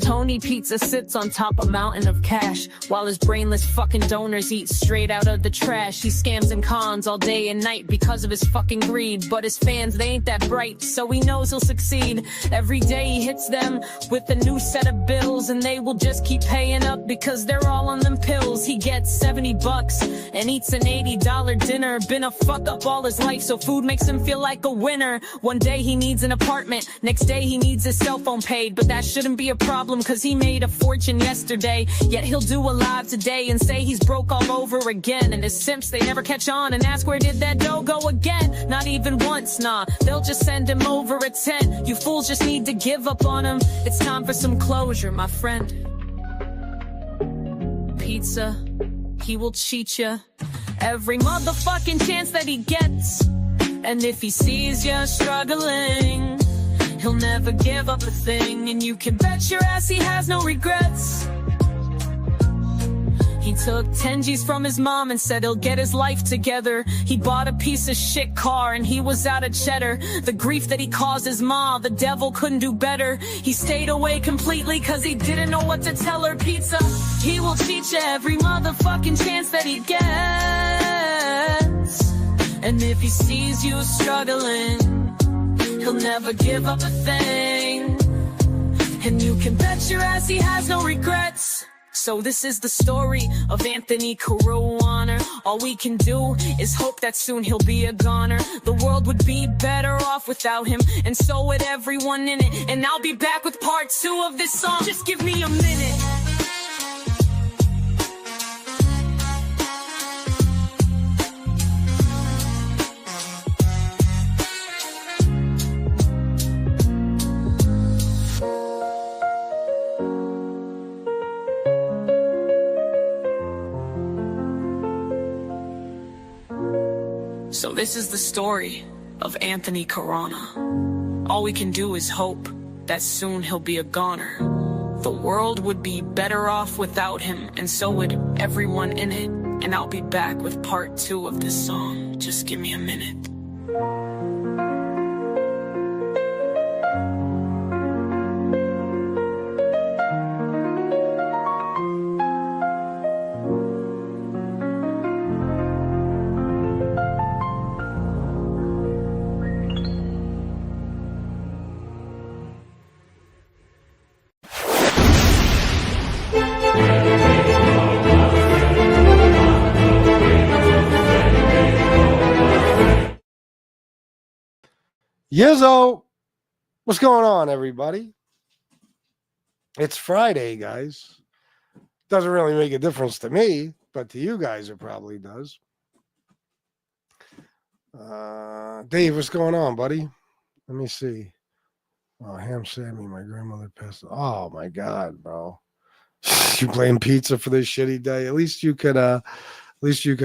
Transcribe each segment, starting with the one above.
Tony Pizza sits on top a mountain of cash, while his brainless fucking donors eat straight out of the trash. He scams and cons all day and night because of his fucking greed, but his fans, they ain't that bright, so he knows he'll succeed. Every day he hits them with a new set of bills, and they will just keep paying up because they're all on them pills. He gets 70 bucks and eats an $80 dinner. Been a fuck up all his life, so food makes him feel like a winner. One day he needs an apartment, next day he needs his cell phone paid, but that shouldn't be a problem cause he made a fortune yesterday. Yet he'll do a live today and say he's broke all over again, and his simps, they never catch on and ask where did that dough go again. Not even once, nah, they'll just send him over a 10. You fools just need to give up on him. It's time for some closure, my friend. Pizza, he will cheat ya every motherfucking chance that he gets, and if he sees ya struggling, he'll never give up a thing, and you can bet your ass he has no regrets. He took 10 G's from his mom and said he'll get his life together. He bought a piece of shit car and he was out of cheddar. The grief that he caused his mom, the devil couldn't do better. He stayed away completely cause he didn't know what to tell her. Pizza, he will cheat you every motherfucking chance that he gets, and if he sees you struggling, he'll never give up a thing, and you can bet your ass he has no regrets. So this is the story of Anthony Caruana. All we can do is hope that soon he'll be a goner. The world would be better off without him, and so would everyone in it. And I'll be back with part 2 of this song. Just give me a minute. So this is the story of Anthony Caruana. All we can do is hope that soon he'll be a goner. The world would be better off without him, and so would everyone in it. And I'll be back with part 2 of this song. Just give me a minute. Yizzo, what's going on, everybody? It's Friday, guys. Doesn't really make a difference to me, but to you guys it probably does. Dave, what's going on, buddy? Let me see. Oh, Ham Sammy, my grandmother passed. Oh my God, bro. You blame pizza for this shitty day. At least you can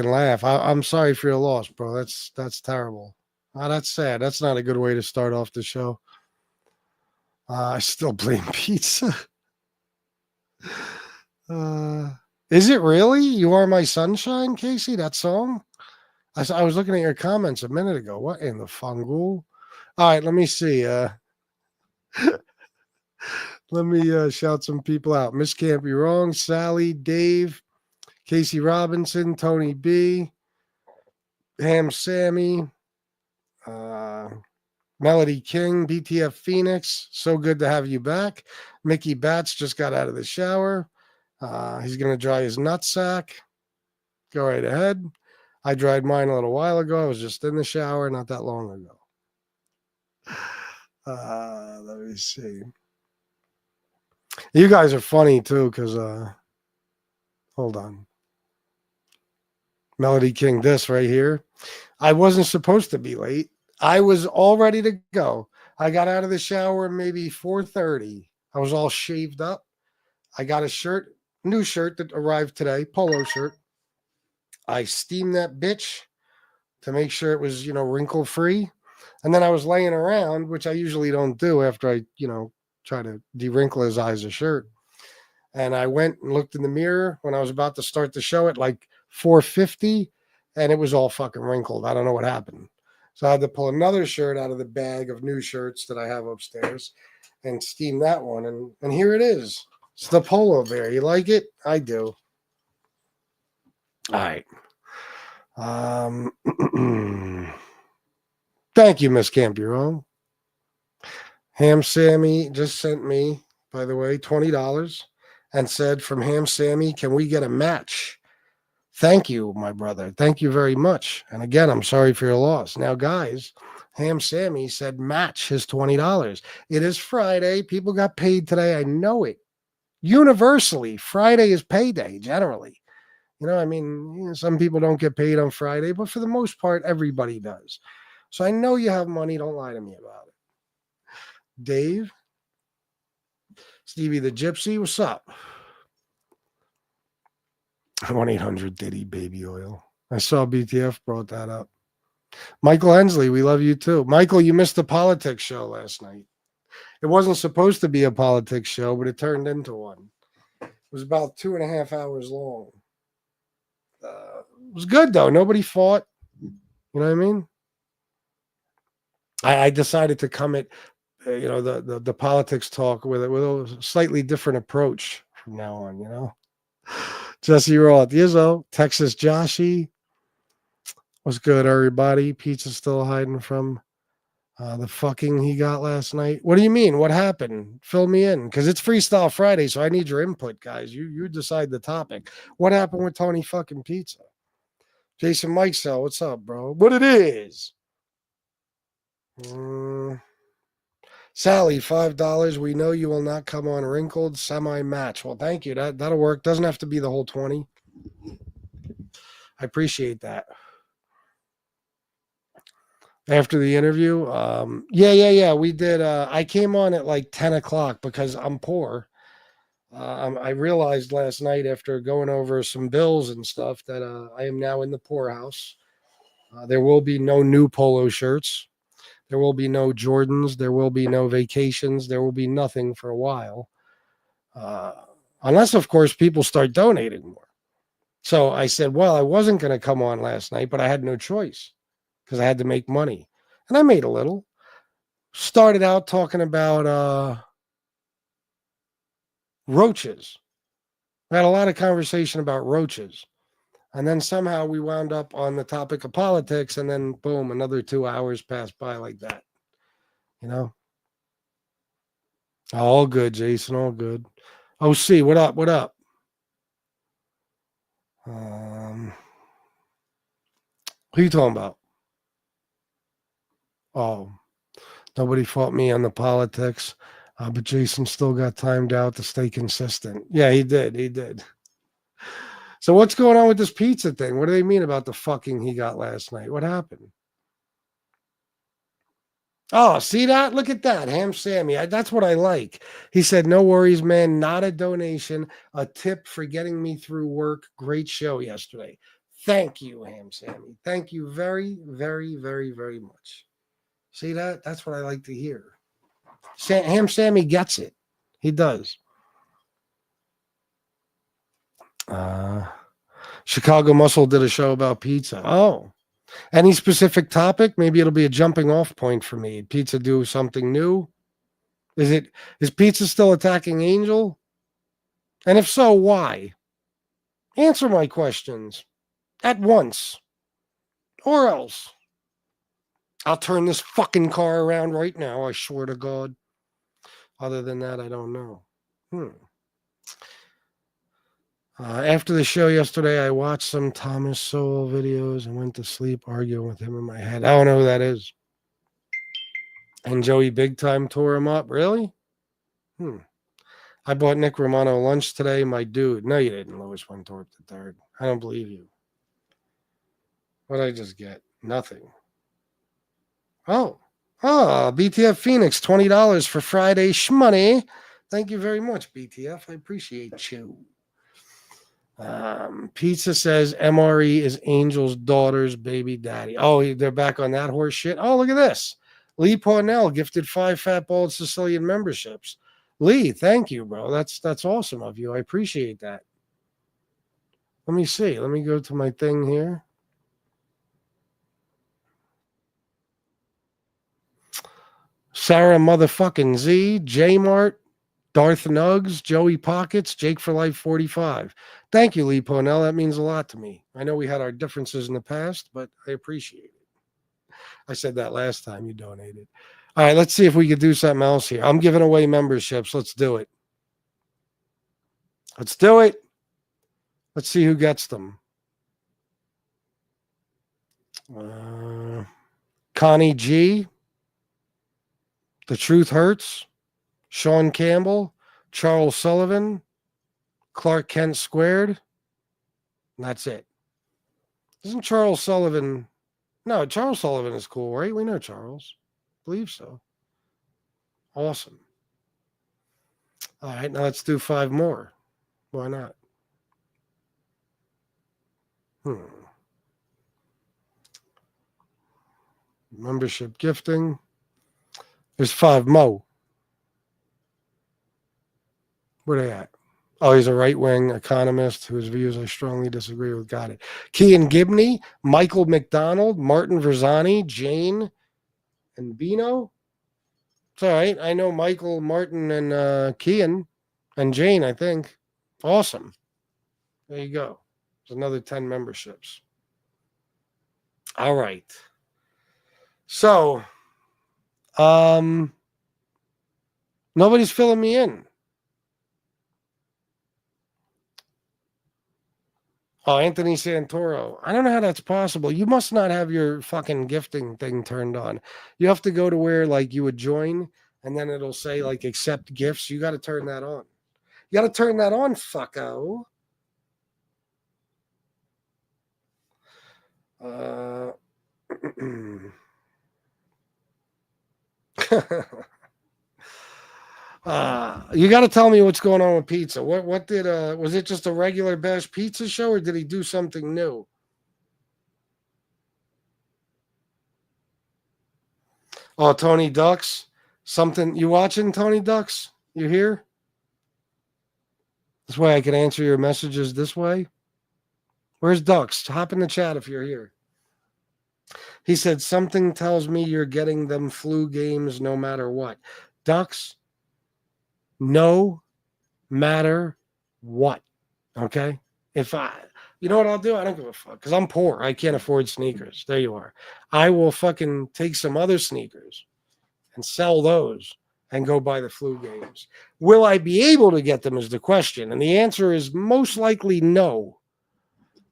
laugh. I'm sorry for your loss, bro. That's terrible. Oh, that's sad. That's not a good way to start off the show. I still blame pizza. Is it really? You Are My Sunshine, Casey? That song? I was looking at your comments a minute ago. What in the fungal? All right, let me see. Let me shout some people out. Miss Can't Be Wrong, Sally, Dave, Casey Robinson, Tony B, Ham Sammy, Melody King, BTF Phoenix, so good to have you back. Mickey Batts just got out of the shower. He's going to dry his nutsack. Go right ahead. I dried mine a little while ago. I was just in the shower not that long ago. Let me see. You guys are funny too, because hold on. Melody King, this right here. I wasn't supposed to be late. I was all ready to go. I got out of the shower maybe 4:30. I was all shaved up. I got a shirt, new shirt that arrived today, polo shirt. I steamed that bitch to make sure it was, wrinkle free. And then I was laying around, which I usually don't do after I, try to de-wrinkle his eyes a shirt. And I went and looked in the mirror when I was about to start the show at like 4:50, and it was all fucking wrinkled. I don't know what happened. So I had to pull another shirt out of the bag of new shirts that I have upstairs and steam that one. And here it is. It's the polo bear. You like it? I do. All right. Thank you, Miss Campuro. Ham Sammy just sent me, by the way, $20 and said, from Ham Sammy, can we get a match? Thank you, my brother. Thank you very much. And again, I'm sorry for your loss. Now, guys, Ham Sammy said match his $20. It is Friday. People got paid today. I know it. Universally, Friday is payday, generally. You know, I mean, some people don't get paid on Friday, but for the most part, everybody does. So I know you have money. Don't lie to me about it. Dave, Stevie the Gypsy, what's up? 1-800-DIDDY baby oil. I saw BTF brought that up. Michael Hensley, we love you too. Michael, you missed the politics show last night. It wasn't supposed to be a politics show, but it turned into one. It was about 2.5 hours long. It was good though. Nobody fought. You know what I mean? I decided to come at the politics talk with a slightly different approach from now on. You know, Jesse Roth, Yizzo, Texas Joshy. What's good, everybody? Pizza's still hiding from the fucking he got last night. What do you mean? What happened? Fill me in, because it's Freestyle Friday, so I need your input, guys. You decide the topic. What happened with Tony fucking Pizza? Jason Mikesell, what's up, bro? What it is? Sally, $5. We know you will not come on wrinkled semi-match. Well, thank you. That'll work. Doesn't have to be the whole 20. I appreciate that. After the interview, yeah. We did. I came on at like 10 o'clock because I'm poor. I realized last night after going over some bills and stuff that I am now in the poorhouse. There will be no new polo shirts. There will be no Jordans. There will be no vacations. There will be nothing for a while. Unless, of course, people start donating more. So I said, well, I wasn't going to come on last night, but I had no choice because I had to make money. And I made a little. Started out talking about roaches. I had a lot of conversation about roaches. And then somehow we wound up on the topic of politics, and then boom, another 2 hours passed by like that. You know? All good, Jason, all good. OC, what up? What up? Who you talking about? Oh, nobody fought me on the politics, but Jason still got timed out to stay consistent. Yeah, he did. He did. So what's going on with this pizza thing? What do they mean about the fucking he got last night? What happened? Oh, see that? Look at that. Ham Sammy. That's what I like. He said, no worries, man. Not a donation. A tip for getting me through work. Great show yesterday. Thank you, Ham Sammy. Thank you very, very, very, very much. See that? That's what I like to hear. Ham Sammy gets it. He does. Chicago Muscle did a show about pizza. Oh, any specific topic? Maybe it'll be a jumping off point for me. Pizza do something new? Is pizza still attacking Angel? And if so, why? Answer my questions at once. Or else I'll turn this fucking car around right now, I swear to God. Other than that, I don't know. After the show yesterday, I watched some Thomas Sowell videos and went to sleep arguing with him in my head. I don't know who that is. And Joey Big Time tore him up. Really? I bought Nick Romano lunch today, my dude. No, you didn't, Louis Winthorpe III. I don't believe you. What did I just get? Nothing. Oh, BTF Phoenix, $20 for Friday shmoney. Thank you very much, BTF. I appreciate you. Pizza says MRE is Angel's daughter's baby daddy. Oh, they're back on that horse shit. Oh, look at this. Lee Parnell gifted 5 Fat Bald Sicilian memberships. Lee, thank you, bro. That's awesome of you. I appreciate that. Let me see. Let me go to my thing here. Sarah motherfucking Z, J Mart, Darth Nugs, Joey Pockets, Jake for Life 45. Thank you, Lee Ponell. That means a lot to me. I know we had our differences in the past, but I appreciate it. I said that last time you donated. All right, let's see if we could do something else here. I'm giving away memberships. Let's do it. Let's do it. Let's see who gets them. Connie G. The Truth Hurts. Sean Campbell. Charles Sullivan. Clark Kent Squared. And that's it. Isn't Charles Sullivan... No, Charles Sullivan is cool, right? We know Charles. I believe so. Awesome. All right, now let's do 5 more. Why not? Membership gifting. There's 5 more. Where they at? Oh, he's a right-wing economist whose views I strongly disagree with. Got it. Kean Gibney, Michael McDonald, Martin Verzani, Jane, and Bino. It's all right. I know Michael, Martin, and Kean, and Jane, I think. Awesome. There you go. There's another 10 memberships. All right. So, nobody's filling me in. Oh, Anthony Santoro. I don't know how that's possible. You must not have your fucking gifting thing turned on. You have to go to where, like, you would join, and then it'll say, like, accept gifts. You got to turn that on. You got to turn that on, fucko. You got to tell me what's going on with pizza. What did was it just a regular Bash Pizza show, or did he do something new? Oh, Tony Ducks. Something you watching, Tony Ducks? You here? This way I can answer your messages this way. Where's Ducks? Hop in the chat if you're here. He said, something tells me you're getting them flu games no matter what. Ducks, no matter what. Okay? You know what I'll do? I don't give a fuck because I'm poor. I can't afford sneakers. There you are. I will fucking take some other sneakers and sell those and go buy the flu games. Will I be able to get them is the question. And the answer is most likely no.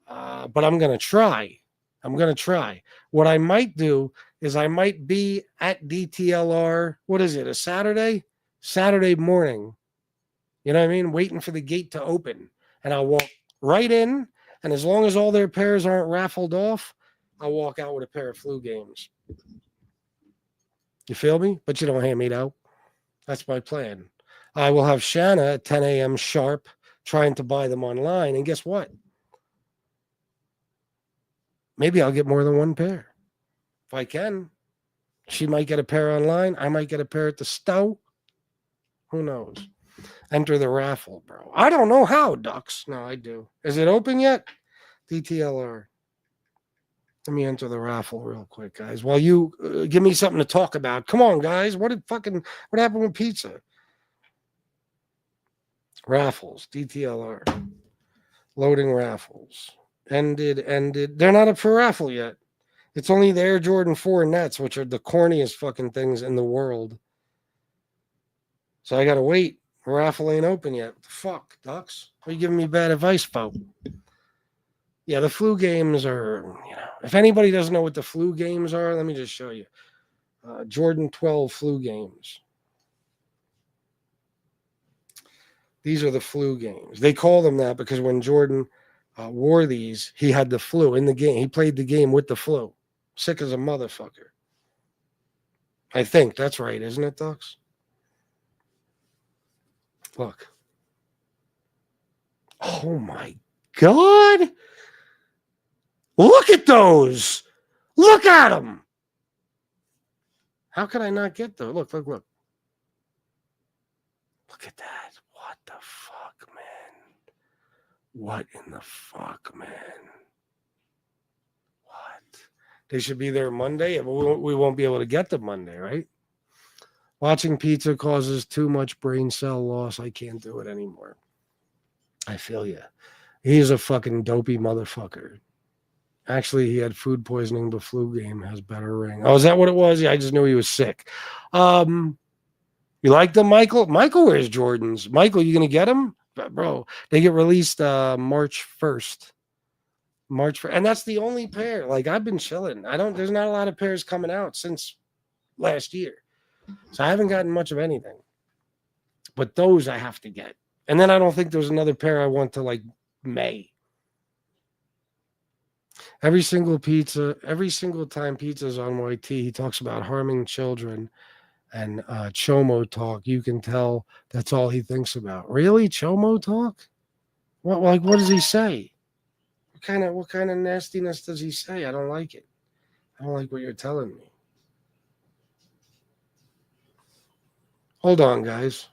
But I'm going to try. What I might do is I might be at DTLR. What is it? A Saturday? Saturday morning. You know what I mean? Waiting for the gate to open. And I'll walk right in. And as long as all their pairs aren't raffled off, I'll walk out with a pair of flu games. You feel me? But you don't hand me out. That's my plan. I will have Shanna at 10 a.m. sharp trying to buy them online. And guess what? Maybe I'll get more than one pair. If I can. She might get a pair online. I might get a pair at the store. Who knows? Enter the raffle, bro. I don't know how, Ducks. No, I do. Is it open yet? DTLR. Let me enter the raffle real quick, guys. While you give me something to talk about. Come on, guys. What happened with pizza? Raffles. DTLR. Loading raffles. Ended. They're not up for raffle yet. It's only the Air Jordan 4 Nets, which are the corniest fucking things in the world. So I got to wait. The raffle ain't open yet. What the fuck, Ducks? What are you giving me bad advice about? Yeah, the flu games are, if anybody doesn't know what the flu games are, let me just show you. Jordan 12 flu games. These are the flu games. They call them that because when Jordan wore these, he had the flu in the game. He played the game with the flu. Sick as a motherfucker. I think that's right, isn't it, Ducks? Look. Oh, my God. Look at those. Look at them. How could I not get those? Look. Look at that. What the fuck, man? What in the fuck, man? What? They should be there Monday. We won't be able to get them Monday, right? Watching pizza causes too much brain cell loss. I can't do it anymore. I feel you. He's a fucking dopey motherfucker. Actually, he had food poisoning, but flu game has better ring. Oh, is that what it was? Yeah, I just knew he was sick. You like them, Michael? Michael wears Jordans. Michael, you gonna get them? Bro, they get released March 1st. March 1st. And that's the only pair. Like, I've been chilling. There's not a lot of pairs coming out since last year. So I haven't gotten much of anything. But those I have to get. And then I don't think there's another pair I want to like May. Every single time pizza's on YT, he talks about harming children and Chomo talk. You can tell that's all he thinks about. Really? Chomo talk? What does he say? What kind of nastiness does he say? I don't like it. I don't like what you're telling me. Hold on, guys.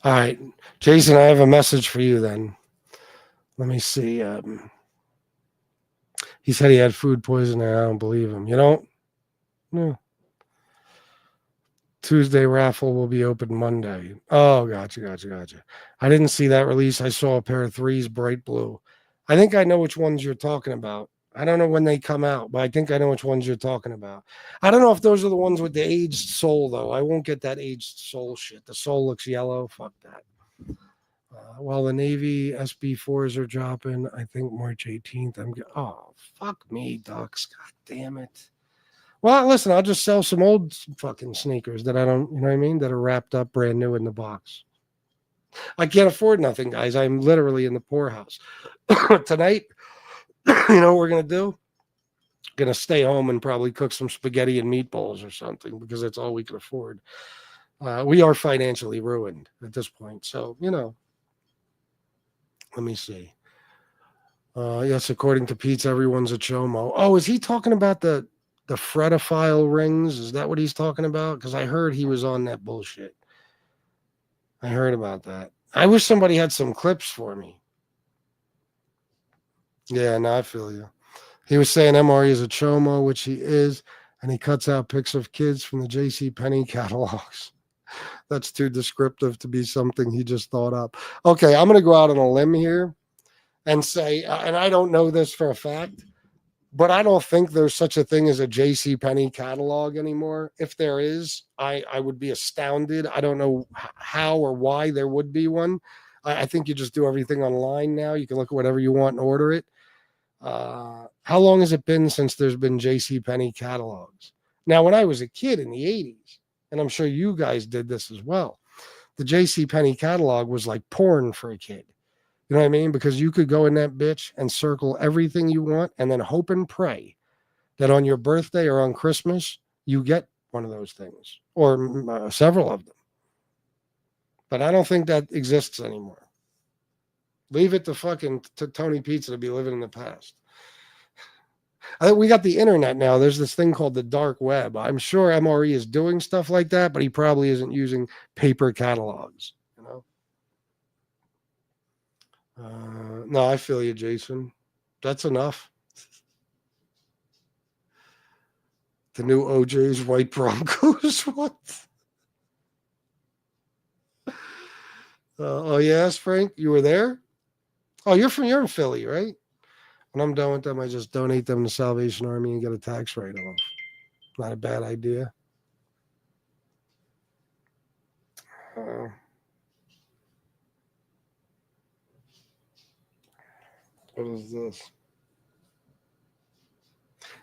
All right, Jason, I have a message for you then. Let me see. He said he had food poisoning. I don't believe him. You don't? No. Tuesday raffle will be open Monday. Oh, gotcha. I didn't see that release. I saw a pair of threes, bright blue. I think I know which ones you're talking about. I don't know when they come out, but I think I know which ones you're talking about. I don't know if those are the ones with the aged sole, though. I won't get that aged sole shit. The sole looks yellow. Fuck that. While the Navy SB4s are dropping, I think March 18th. Oh, fuck me, Ducks. God damn it. Well, listen, I'll just sell some old fucking sneakers that I don't, you know what I mean, that are wrapped up brand new in the box. I can't afford nothing, guys. I'm literally in the poorhouse. Tonight, you know what we're going to do? Going to stay home and probably cook some spaghetti and meatballs or something because that's all we can afford. We are financially ruined at this point. So, you know, let me see. Yes, according to Pete's, everyone's a chomo. Oh, is he talking about the Fretophile rings? Is that what he's talking about? Because I heard he was on that bullshit. I heard about that. I wish somebody had some clips for me. Yeah, no, I feel you. He was saying MRE is a chomo, which he is, and he cuts out pics of kids from the J.C. Penney catalogs. That's too descriptive to be something he just thought up. Okay, I'm going to go out on a limb here and say, and I don't know this for a fact, but I don't think there's such a thing as a J.C. Penney catalog anymore. If there is, I would be astounded. I don't know how or why there would be one. I think you just do everything online now. You can look at whatever you want and order it. How long has it been since there's been J.C. Penney catalogs? Now, when I was a kid in the 80s, and I'm sure you guys did this as well, the J.C. Penney catalog was like porn for a kid. You know what I mean? Because you could go in that bitch and circle everything you want and then hope and pray that on your birthday or on Christmas, you get one of those things or several of them. But I don't think that exists anymore. Leave it to Tony Pizza to be living in the past. I think we got the internet now. There's this thing called the dark web. I'm sure MRE is doing stuff like that, but he probably isn't using paper catalogs, you know? No, I feel you, Jason. That's enough. The new OJ's white Broncos. What? Oh yes, Frank, you were there. Oh, you're in Philly, right? When I'm done with them, I just donate them to Salvation Army and get a tax write-off. Not a bad idea. What is this?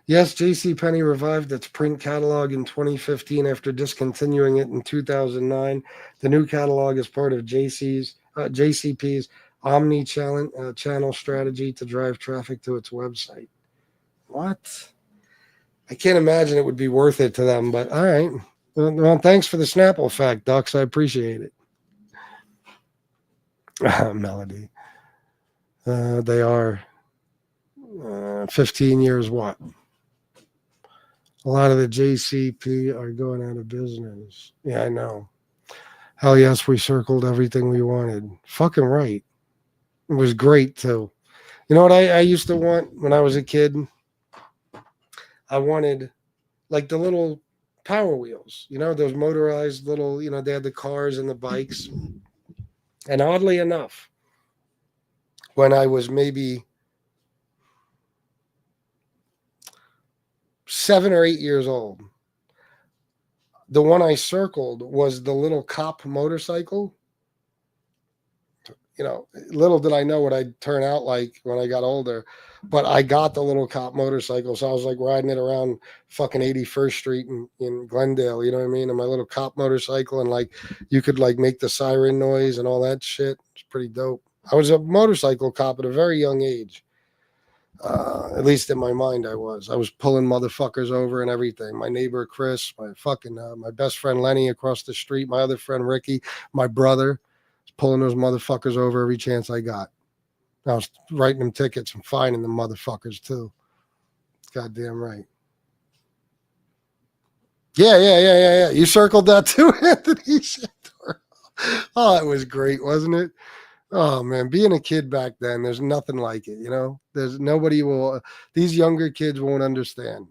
Yes, JCPenney revived its print catalog in 2015 after discontinuing it in 2009. The new catalog is part of JCP's omni-channel strategy to drive traffic to its website. What? I can't imagine it would be worth it to them, but all right. Well, thanks for the Snapple fact, Ducks. I appreciate it. Melody. They are 15 years what? A lot of the JCP are going out of business. Yeah, I know. Hell yes, we circled everything we wanted. Fucking right. It was great too. You know what I used to want when I was a kid? I wanted like the little Power Wheels, those motorized little, they had the cars and the bikes. And oddly enough, when I was maybe 7 or 8 years old, the one I circled was the little cop motorcycle. Little did I know what I'd turn out like when I got older, but I got the little cop motorcycle. So I was like riding it around fucking 81st Street in Glendale, you know what I mean? And my little cop motorcycle, and like you could like make the siren noise and all that shit. It's pretty dope. I was a motorcycle cop at a very young age. At least in my mind, I was pulling motherfuckers over and everything. My neighbor, Chris, my best friend, Lenny, across the street, my other friend, Ricky, my brother, pulling those motherfuckers over every chance I got. I was writing them tickets and fining them motherfuckers too. Goddamn right. Yeah. You circled that too, Anthony. Oh, it was great, wasn't it? Oh man, being a kid back then, there's nothing like it, There's nobody these younger kids won't understand.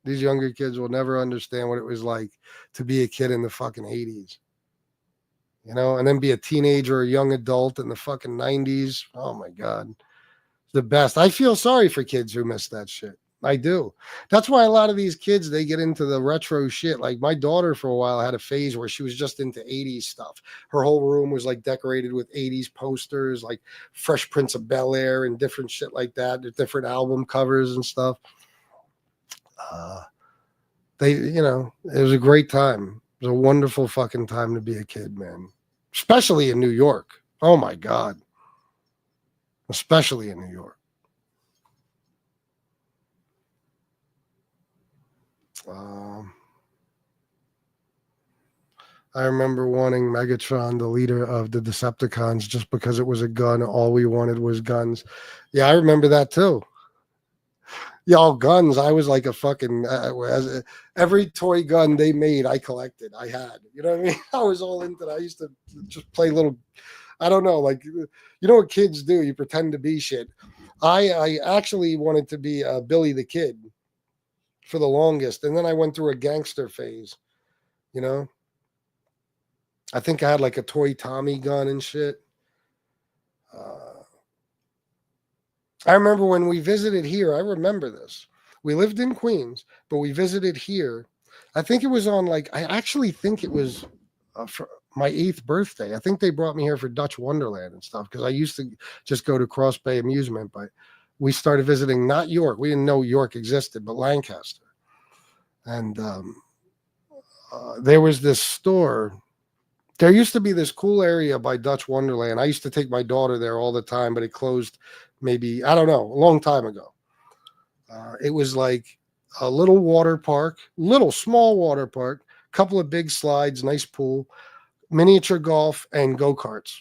These younger kids will never understand what it was like to be a kid in the fucking 80s. And then be a teenager or a young adult in the fucking 90s. Oh my God. The best. I feel sorry for kids who miss that shit. I do. That's why a lot of these kids, they get into the retro shit. Like my daughter for a while had a phase where she was just into 80s stuff. Her whole room was like decorated with 80s posters, like Fresh Prince of Bel-Air and different shit like that, different album covers and stuff. It was a great time. It was a wonderful fucking time to be a kid, man. Especially in New York. Oh my God. Especially in New York. I remember wanting Megatron, the leader of the Decepticons, just because it was a gun. All we wanted was guns. Yeah, I remember that too. Y'all guns. I was like a fucking every toy gun they made, I collected. I had, you know what I mean? I was all into that. I used to just play little, I don't know, like what kids do? You pretend to be shit. I actually wanted to be Billy the Kid for the longest, and then I went through a gangster phase. I think I had like a toy Tommy gun and shit. I remember when we visited here, I remember this. We lived in Queens, but we visited here. I think it was I actually think it was for my 8th birthday. I think they brought me here for Dutch Wonderland and stuff because I used to just go to Cross Bay Amusement, but we started visiting not York. We didn't know York existed, but Lancaster. And there was this store. There used to be this cool area by Dutch Wonderland. I used to take my daughter there all the time, but it closed maybe, I don't know, a long time ago. It was like a little water park, small water park, couple of big slides, nice pool, miniature golf, and go-karts.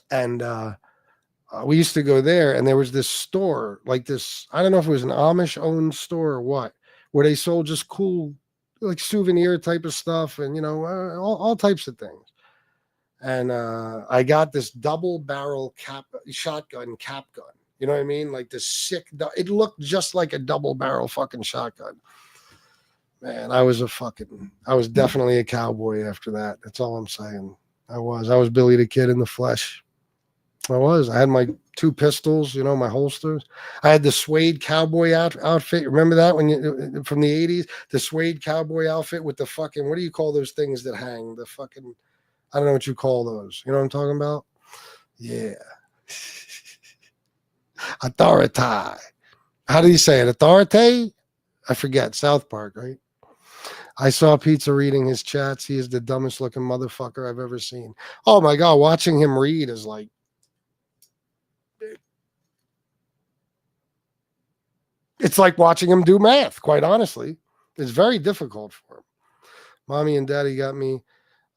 And we used to go there, and there was this store, like this, I don't know if it was an Amish-owned store or what, where they sold just cool, like souvenir type of stuff and, all types of things. And I got this double barrel shotgun cap gun. You know what I mean? Like this sick, it looked just like a double barrel fucking shotgun. Man, I was definitely a cowboy after that. That's all I'm saying. I was Billy the Kid in the flesh. I had my 2 pistols, my holsters. I had the suede cowboy outfit. Remember that from the 80s? The suede cowboy outfit with the fucking, what do you call those things that hang? The fucking, I don't know what you call those. You know what I'm talking about? Yeah. Authority. How do you say it? Authority? I forget. South Park, right? I saw Pizza reading his chats. He is the dumbest looking motherfucker I've ever seen. Oh my God. Watching him read is like, it's like watching him do math, quite honestly. It's very difficult for him. Mommy and Daddy got me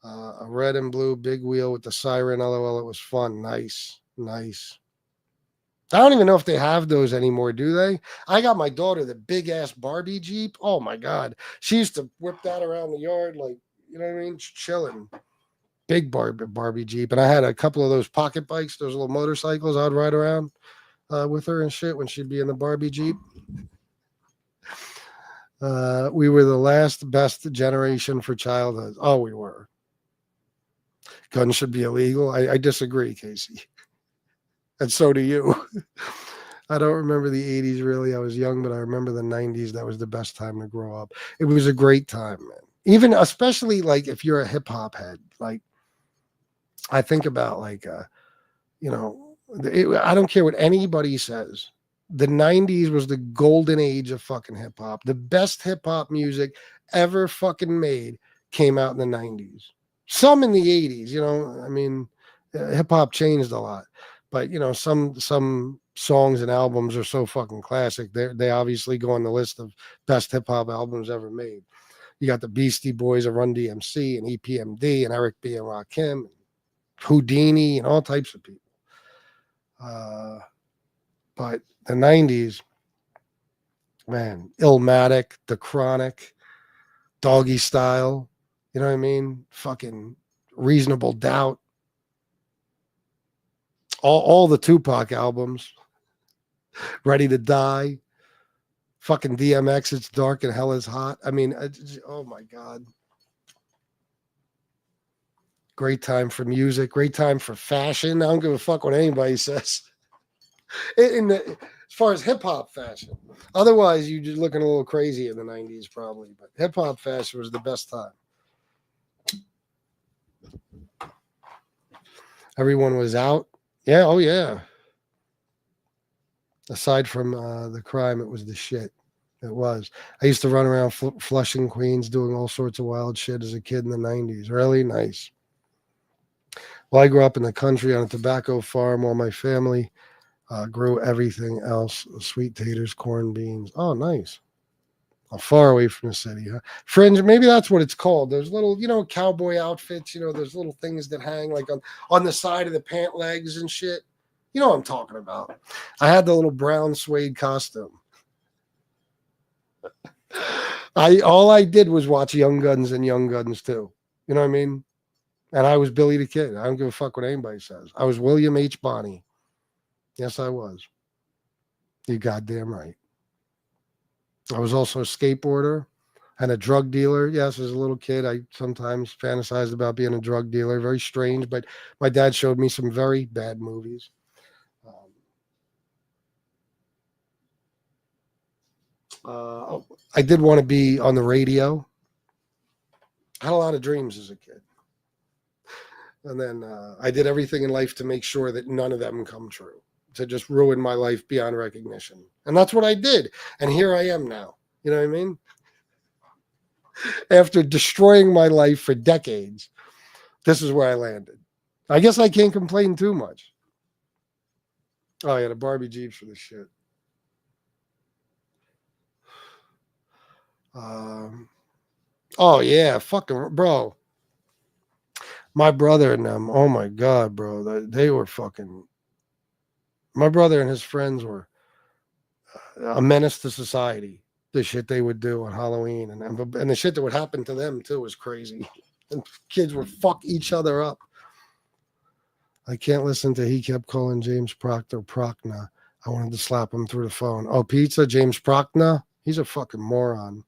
a red and blue big wheel with the siren. LOL. It was fun. Nice. Nice. I don't even know if they have those anymore, do they? I got my daughter the big ass Barbie Jeep. Oh my God. She used to whip that around the yard like, you know what I mean? Chilling. Big Barbie Jeep. And I had a couple of those pocket bikes, those little motorcycles I'd ride around with her and shit when she'd be in the Barbie Jeep. We were the last best generation for childhood. Oh, we were. Guns should be illegal. I disagree, Casey. And so do you. I don't remember the 80s really. I was young, but I remember the 90s. That was the best time to grow up. It was a great time, man. Even especially like if you're a hip hop head, like I think about like, you know, I don't care what anybody says. The 90s was the golden age of fucking hip hop. The best hip hop music ever fucking made came out in the 90s. Some in the 80s, you know, I mean, hip hop changed a lot. But, you know, some songs and albums are so fucking classic. They obviously go on the list of best hip hop albums ever made. You got the Beastie Boys of Run DMC and EPMD and Eric B. and Rakim, Houdini and all types of people. But the 90s, man, Illmatic, The Chronic, Doggy Style, you know what I mean? Fucking Reasonable Doubt. All the Tupac albums. Ready to Die. Fucking DMX, It's Dark and Hell is Hot. I mean, oh my God. Great time for music. Great time for fashion. I don't give a fuck what anybody says. As far as hip hop fashion. Otherwise, you're just looking a little crazy in the 90s, probably. But hip hop fashion was the best time. Everyone was out. Yeah. Oh, yeah. Aside from the crime, it was the shit. It was. I used to run around Flushing, Queens, doing all sorts of wild shit as a kid in the 90s. Really nice. Well, I grew up in the country on a tobacco farm while my family grew everything else. Sweet taters, corn beans. Oh, nice. Far away from the city, huh? Fringe, maybe that's what it's called. Those little, you know, cowboy outfits, you know, those little things that hang like on the side of the pant legs and shit. You know what I'm talking about. I had the little brown suede costume. All I did was watch Young Guns and Young Guns too. You know what I mean? And I was Billy the Kid. I don't give a fuck what anybody says. I was William H. Bonney. Yes, I was. You goddamn right. I was also a skateboarder and a drug dealer. Yes, as a little kid, I sometimes fantasized about being a drug dealer. Very strange, but my dad showed me some very bad movies. I did want to be on the radio. I had a lot of dreams as a kid. And then I did everything in life to make sure that none of them come true, to just ruin my life beyond recognition. And that's what I did. And here I am now. You know what I mean? After destroying my life for decades, this is where I landed. I guess I can't complain too much. Oh, yeah, the Barbie Jeeps for the shit. Oh, yeah, fucking, bro. My brother and them, oh my God, bro. They were fucking, my brother and his friends were a menace to society. The shit they would do on Halloween and the shit that would happen to them too was crazy. And kids would fuck each other up. I can't listen to he kept calling James Proctor Prochna. I wanted to slap him through the phone. Oh, pizza, James Prochna? He's a fucking moron.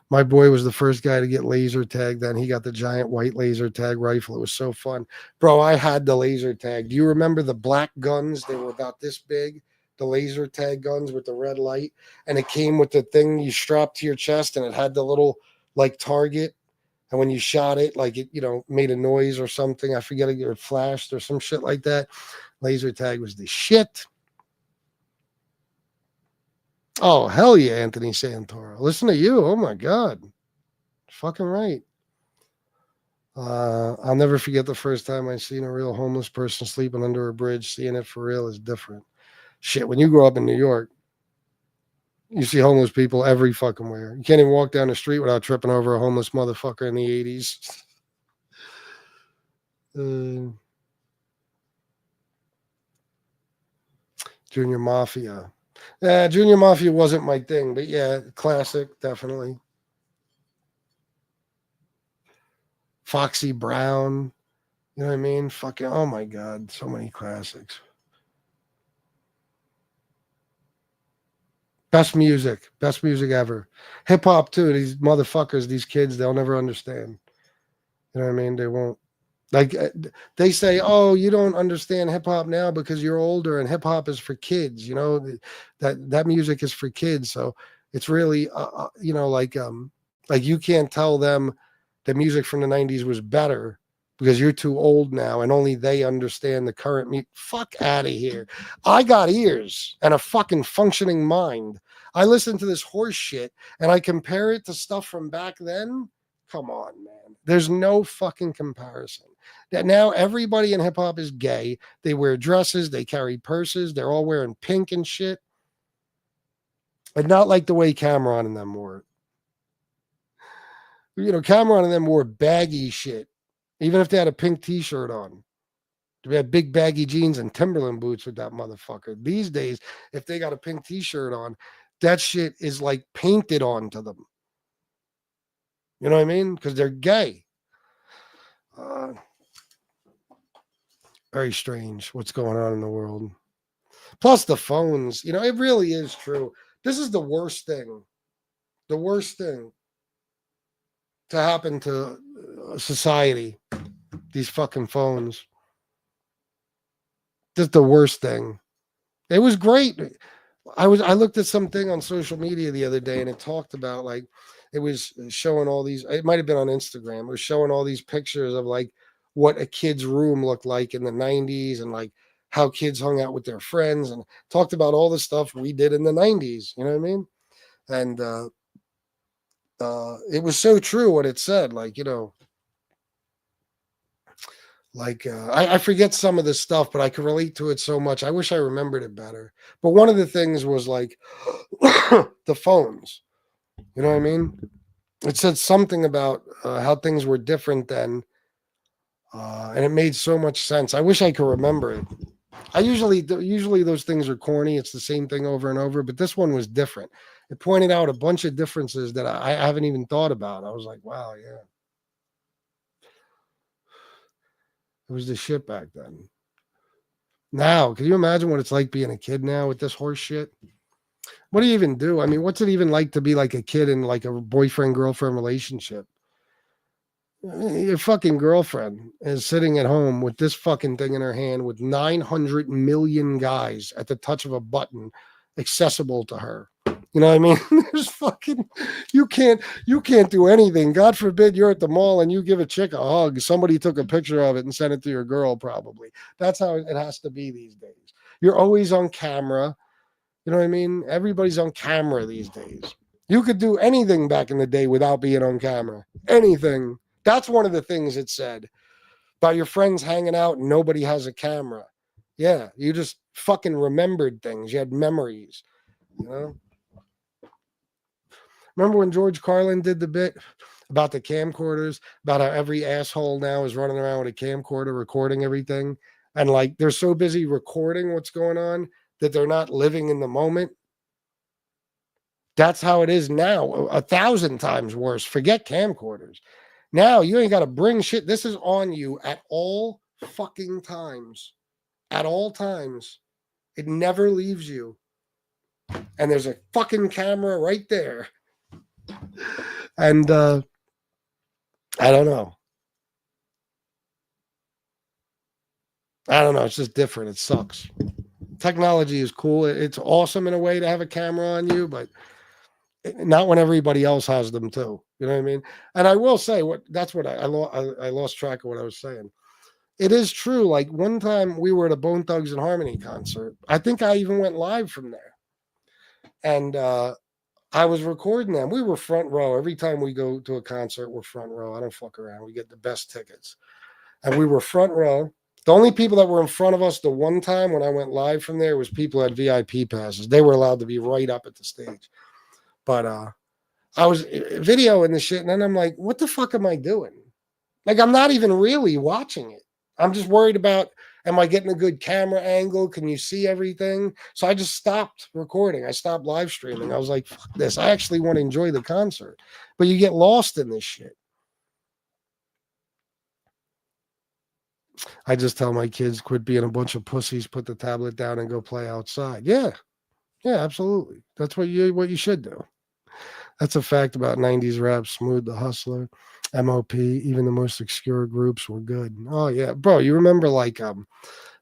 My boy was the first guy to get laser tagged. Then he got the giant white laser tag rifle. It was so fun. Bro, I had the laser tag. Do you remember the black guns? They were about this big. The laser tag guns with the red light. And it came with the thing you strapped to your chest and it had the little like target. And when you shot it, like it, you know, made a noise or something. I forget it flashed or some shit like that. Laser tag was the shit. Oh, hell yeah, Anthony Santoro. Listen to you. Oh my God. Fucking right. I'll never forget the first time I seen a real homeless person sleeping under a bridge. Seeing it for real is different. Shit, when you grow up in New York, you see homeless people every fucking where. You can't even walk down the street without tripping over a homeless motherfucker in the 80s. Junior Mafia. Yeah, Junior Mafia wasn't my thing, but yeah, classic, definitely. Foxy Brown. You know what I mean? Fucking, oh my God, so many classics. Best music ever. Hip hop too. These motherfuckers, these kids, they'll never understand. You know what I mean? They won't. Like they say, oh, you don't understand hip hop now because you're older, and hip hop is for kids. You know that music is for kids. So it's really, you know, like you can't tell them that music from the '90s was better because you're too old now, and only they understand the current music. Fuck out of here. I got ears and a fucking functioning mind. I listen to this horse shit and I compare it to stuff from back then. Come on, man. There's no fucking comparison. That now everybody in hip hop is gay. They wear dresses, they carry purses, they're all wearing pink and shit. And not like the way Cameron and them wore it. You know, Cameron and them wore baggy shit, even if they had a pink t-shirt on. They had big baggy jeans and Timberland boots with that motherfucker. These days, if they got a pink t-shirt on, that shit is like painted onto them. You know what I mean? Because they're gay. Very strange what's going on in the world. Plus the phones, you know, it really is true. This is the worst thing. The worst thing to happen to society. These fucking phones. Just the worst thing. It was great. I looked at something on social media the other day and it talked about like it was showing all these, it might have been on Instagram. It was showing all these pictures of like what a kid's room looked like in the 90s and like how kids hung out with their friends and talked about all the stuff we did in the 90s. You know what I mean? And it was so true what it said. Like, you know, like I forget some of this stuff, but I could relate to it so much. I wish I remembered it better. But one of the things was like the phones. You know what I mean? It said something about how things were different then, and it made so much sense. I wish I could remember it. I usually those things are corny. It's the same thing over and over, but this one was different. It pointed out a bunch of differences that I haven't even thought about. I was like, wow, yeah. It was the shit back then. Now, can you imagine what it's like being a kid now with this horse shit? What do you even do? I mean, what's it even like to be like a kid in like a boyfriend girlfriend relationship? Your fucking girlfriend is sitting at home with this fucking thing in her hand with 900 million guys at the touch of a button accessible to her. You know what I mean? There's fucking you can't do anything. God forbid you're at the mall and you give a chick a hug. Somebody took a picture of it and sent it to your girl, probably. That's how it has to be these days. You're always on camera. You know what I mean? Everybody's on camera these days. You could do anything back in the day without being on camera. Anything. That's one of the things it said about your friends hanging out and nobody has a camera. Yeah, you just fucking remembered things. You had memories, you know? Remember when George Carlin did the bit about the camcorders, about how every asshole now is running around with a camcorder recording everything? And like they're so busy recording what's going on that they're not living in the moment. That's how it is now. 1,000 times worse. Forget camcorders. Now you ain't got to bring shit. This is on you at all fucking times. At all times. It never leaves you. And there's a fucking camera right there. And I don't know. It's just different. It sucks. Technology is cool. It's awesome in a way to have a camera on you, but not when everybody else has them too. You know what I mean? And I will say I lost track of what I was saying. It is true. Like one time we were at a Bone Thugs and Harmony concert. I think I even went live from there. And I was recording them. We were front row. Every time we go to a concert, we're front row. I don't fuck around. We get the best tickets. And we were front row. The only people that were in front of us the one time when I went live from there was people who had VIP passes. They were allowed to be right up at the stage. But I was videoing the shit, and then I'm like, what the fuck am I doing? Like, I'm not even really watching it. I'm just worried about, am I getting a good camera angle? Can you see everything? So I just stopped recording. I stopped live streaming. I was like, fuck this. I actually want to enjoy the concert. But you get lost in this shit. I just tell my kids, quit being a bunch of pussies, put the tablet down and go play outside. Yeah. Yeah, absolutely. That's what you should do. That's a fact about 90s rap. Smooth the Hustler, MOP, even the most obscure groups were good. Oh yeah, bro, you remember like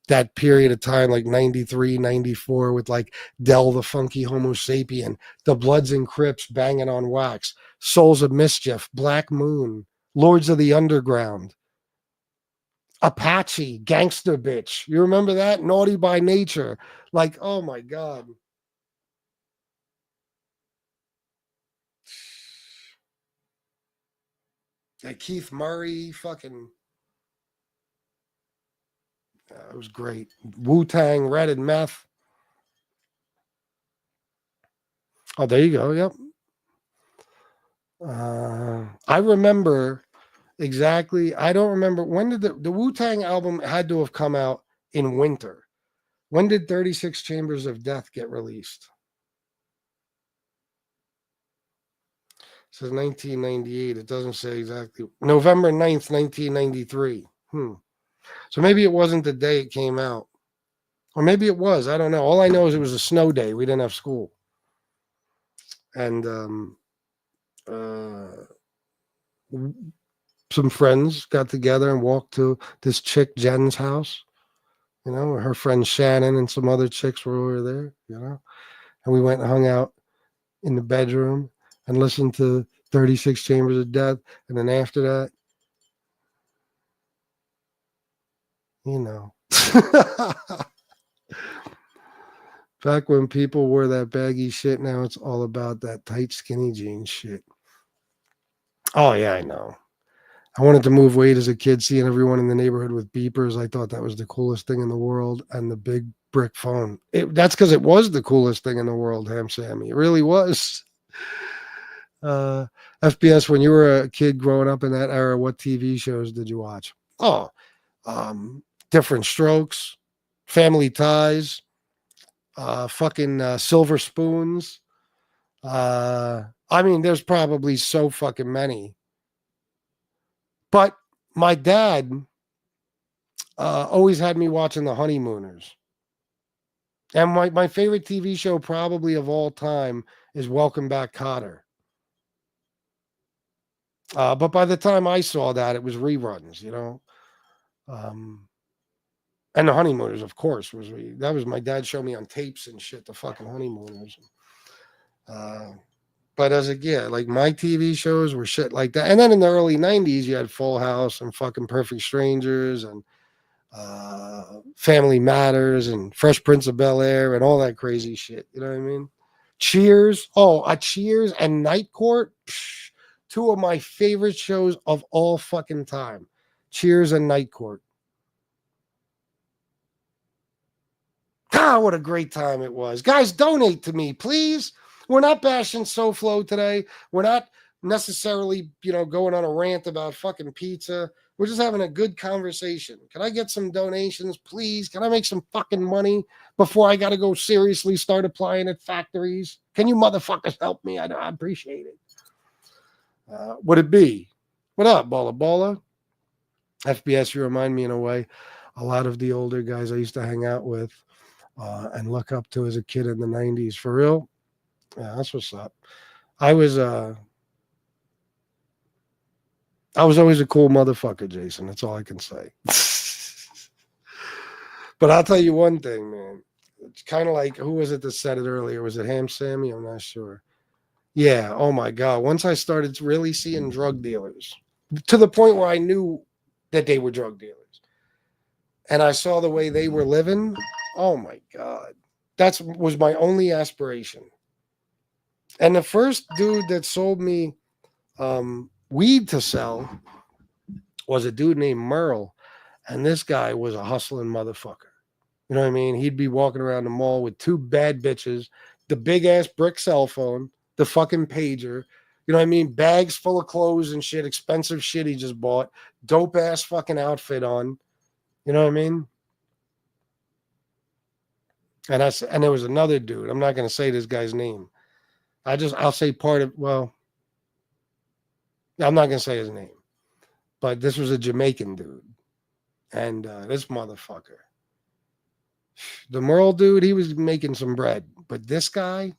that period of time, like 93, 94, with like Del the Funky Homo Sapien, the Bloods and Crips banging on wax, Souls of Mischief, Black Moon, Lords of the Underground, Apache, Gangster Bitch. You remember that? Naughty by Nature. Like, oh my God. Like Keith Murray, fucking, it was great. Wu-Tang, Red and Meth. Oh, there you go. Yep. I remember exactly. I don't remember when did the Wu-Tang album had to have come out in winter. When did 36 Chambers of Death get released? It says 1998. It doesn't say exactly. November 9th, 1993. So maybe it wasn't the day it came out. Or maybe it was. I don't know. All I know is it was a snow day. We didn't have school. And some friends got together and walked to this chick Jen's house. You know, her friend Shannon and some other chicks were over there, you know. And we went and hung out in the bedroom and listened to 36 Chambers of Death. And then after that, you know. Back when people wore that baggy shit, now it's all about that tight skinny jeans shit. Oh, yeah, I know. I wanted to move weight as a kid, seeing everyone in the neighborhood with beepers. I thought that was the coolest thing in the world. And the big brick phone. That's because it was the coolest thing in the world, Ham Sammy. It really was. FBS, when you were a kid growing up in that era, what TV shows did you watch? Oh, Different Strokes, Family Ties, fucking Silver Spoons. I mean, there's probably so fucking many. But my dad always had me watching The Honeymooners. And my favorite TV show probably of all time is Welcome Back, Kotter. But by the time I saw that, it was reruns, you know. And The Honeymooners, of course, that was my dad showed me on tapes and shit, the fucking Honeymooners. But as a kid, like my TV shows were shit like that. And then in the early 90s, you had Full House and fucking Perfect Strangers and Family Matters and Fresh Prince of Bel-Air and all that crazy shit. You know what I mean? Cheers. Oh, Cheers and Night Court. Psh, two of my favorite shows of all fucking time. Cheers and Night Court. God, what a great time it was. Guys, donate to me, please. We're not bashing SoFlo today. We're not necessarily, going on a rant about fucking pizza. We're just having a good conversation. Can I get some donations, please? Can I make some fucking money before I got to go seriously start applying at factories? Can you motherfuckers help me? I appreciate it. Would it be? What up, Balla? FBS, you remind me in a way, a lot of the older guys I used to hang out with and look up to as a kid in the 90s. For real? Yeah, that's what's up. I was always a cool motherfucker, Jason. That's all I can say. But I'll tell you one thing, man. It's kind of like, who was it that said it earlier? Was it Ham Sammy? I'm not sure. Yeah. Oh my God. Once I started really seeing drug dealers to the point where I knew that they were drug dealers and I saw the way they were living. Oh my God. That was my only aspiration. And the first dude that sold me weed to sell was a dude named Merle. And this guy was a hustling motherfucker. You know what I mean? He'd be walking around the mall with two bad bitches, the big ass brick cell phone, the fucking pager. You know what I mean? Bags full of clothes and shit, expensive shit he just bought, dope ass fucking outfit on. You know what I mean? And there was another dude. I'm not going to say this guy's name. I'll say part of, well, I'm not going to say his name, but this was a Jamaican dude. And this motherfucker, the Merle dude, he was making some bread, but this guy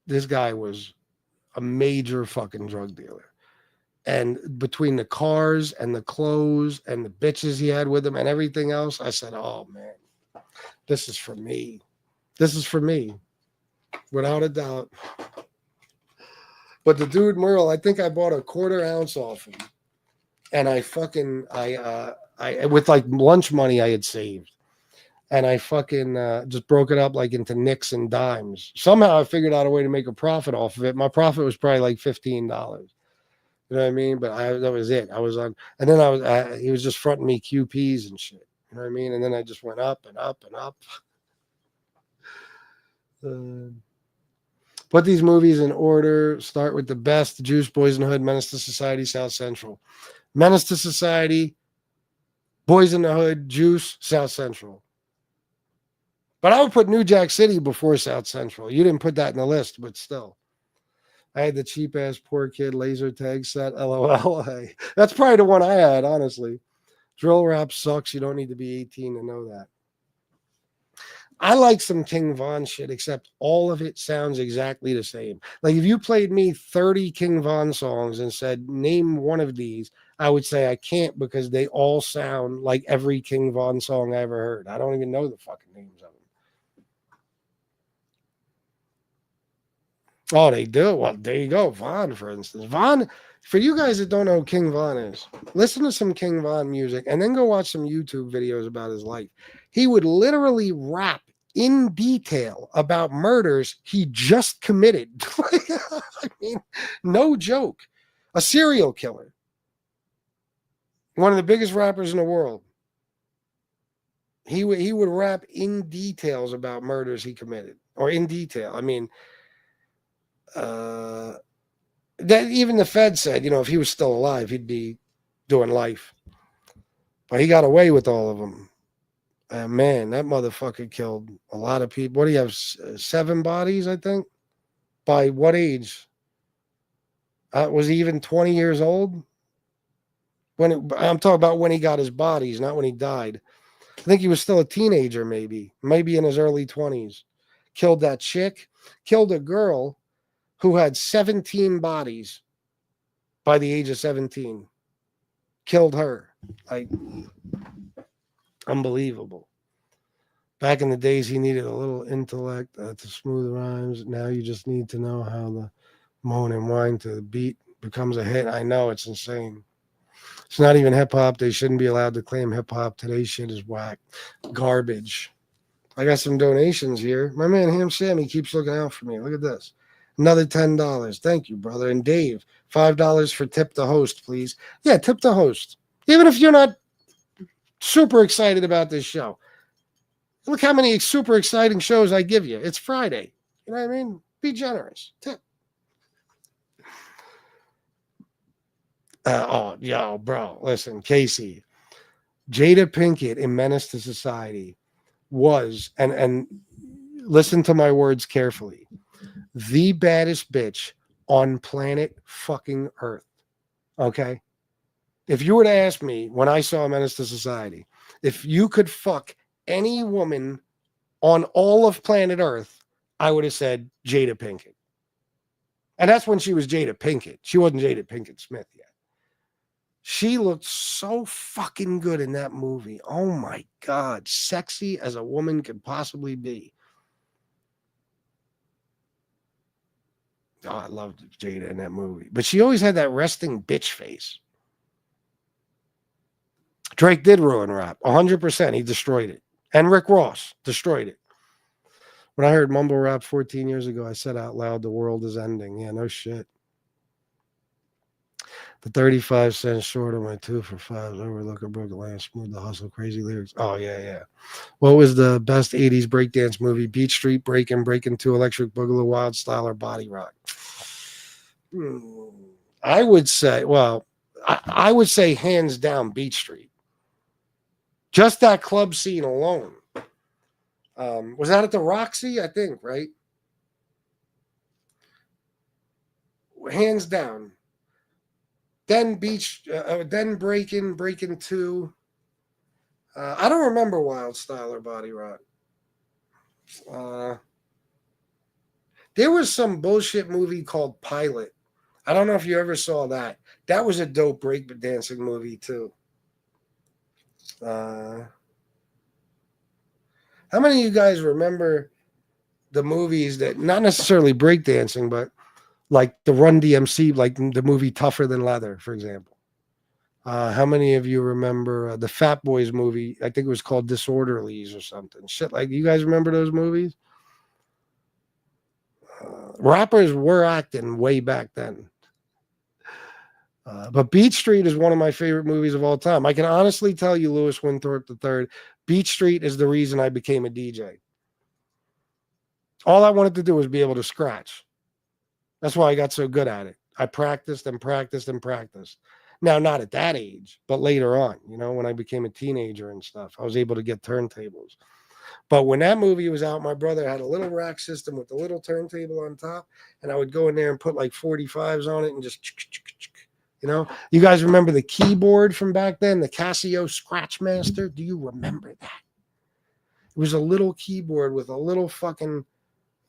was a major fucking drug dealer. And between the cars and the clothes and the bitches he had with him and everything else, I said, oh man, this is for me. This is for me, without a doubt. But the dude Merle, I think I bought a quarter ounce off him. And I with like lunch money I had saved. And I fucking just broke it up like into nicks and dimes. Somehow I figured out a way to make a profit off of it. My profit was probably like $15. You know what I mean? But that was it. I was on, and then he was just fronting me QPs and shit. You know what I mean? And then I just went up and up and up. Put these movies in order. Start with the best: Juice, Boys in the Hood, Menace to Society, South Central. Menace to Society, Boys in the Hood, Juice, South Central. But I would put New Jack City before South Central. You didn't put that in the list, but still. I had the cheap ass poor kid laser tag set. LOL. Hey, that's probably the one I had, honestly. Drill rap sucks. You don't need to be 18 to know that. I like some King Von shit, except all of it sounds exactly the same. Like if you played me 30 King Von songs and said, name one of these, I would say I can't because they all sound like every King Von song I ever heard. I don't even know the fucking names of them. Oh, they do? Well, there you go. Von, for instance. Von, for you guys that don't know who King Von is, listen to some King Von music and then go watch some YouTube videos about his life. He would literally rap in detail about murders he just committed. I mean, no joke. A serial killer. One of the biggest rappers in the world. He would rap in details about murders he committed. Or in detail. I mean, that even the Fed said, if he was still alive, he'd be doing life. But he got away with all of them. Man, that motherfucker killed a lot of people. What do you have? 7 bodies, I think. By what age? Was he even 20 years old? I'm talking about when he got his bodies, not when he died. I think he was still a teenager, maybe in his early 20s. Killed that chick. Killed a girl who had 17 bodies by the age of 17. Killed her. Like, unbelievable. Back in the days, he needed a little intellect to smooth rhymes. Now you just need to know how the moan and whine to the beat becomes a hit. I know, it's insane. It's not even hip-hop. They shouldn't be allowed to claim hip-hop. Today's shit is whack. Garbage. I got some donations here. My man Ham Sammy keeps looking out for me. Look at this. Another $10. Thank you, brother. And Dave, $5 for tip the host, please. Yeah, tip the host. Even if you're not super excited about this show. Look how many super exciting shows I give you. It's Friday. You know what I mean? Be generous. Tip. Bro. Listen, Casey. Jada Pinkett in Menace to Society was, and listen to my words carefully, the baddest bitch on planet fucking Earth. Okay? If you were to ask me when I saw Menace to Society, if you could fuck any woman on all of planet Earth, I would have said Jada Pinkett. And that's when she was Jada Pinkett. She wasn't Jada Pinkett Smith yet. She looked so fucking good in that movie. Oh my God. Sexy as a woman could possibly be. Oh, I loved Jada in that movie. But she always had that resting bitch face. Drake did ruin rap. 100%. He destroyed it. And Rick Ross destroyed it. When I heard mumble rap 14 years ago, I said out loud, the world is ending. Yeah, no shit. The 35 cents short of my 2 for 5s. Overlook a broken land, smooth the hustle, crazy lyrics. Oh, yeah, yeah. What was the best 80s breakdance movie? Beat Street, Breakin' 2, Electric Boogaloo, Wild Style, or Body Rock? I would say, well, I would say hands down Beat Street. Just that club scene alone. Was that at the Roxy? I think, right? Hands down. Then then Breakin' 2. I don't remember Wild Style or Body Rock. There was some bullshit movie called Pilot. I don't know if you ever saw that. That was a dope breakdancing movie too. How many of you guys remember the movies that not necessarily breakdancing, but like the Run DMC, like the movie Tougher Than Leather, for example? How many of you remember the Fat Boys movie? I think it was called Disorderlies or something. Shit, like you guys remember those movies? Rappers were acting way back then. But Beach Street is one of my favorite movies of all time. I can honestly tell you, Louis Winthrop III, Beach Street is the reason I became a DJ. All I wanted to do was be able to scratch. That's why I got so good at it. I practiced and practiced and practiced. Now, not at that age, but later on, when I became a teenager and stuff, I was able to get turntables. But when that movie was out, my brother had a little rack system with a little turntable on top, and I would go in there and put like 45s on it and just, you guys remember the keyboard from back then, the Casio Scratchmaster? Do you remember that? It was a little keyboard with a little fucking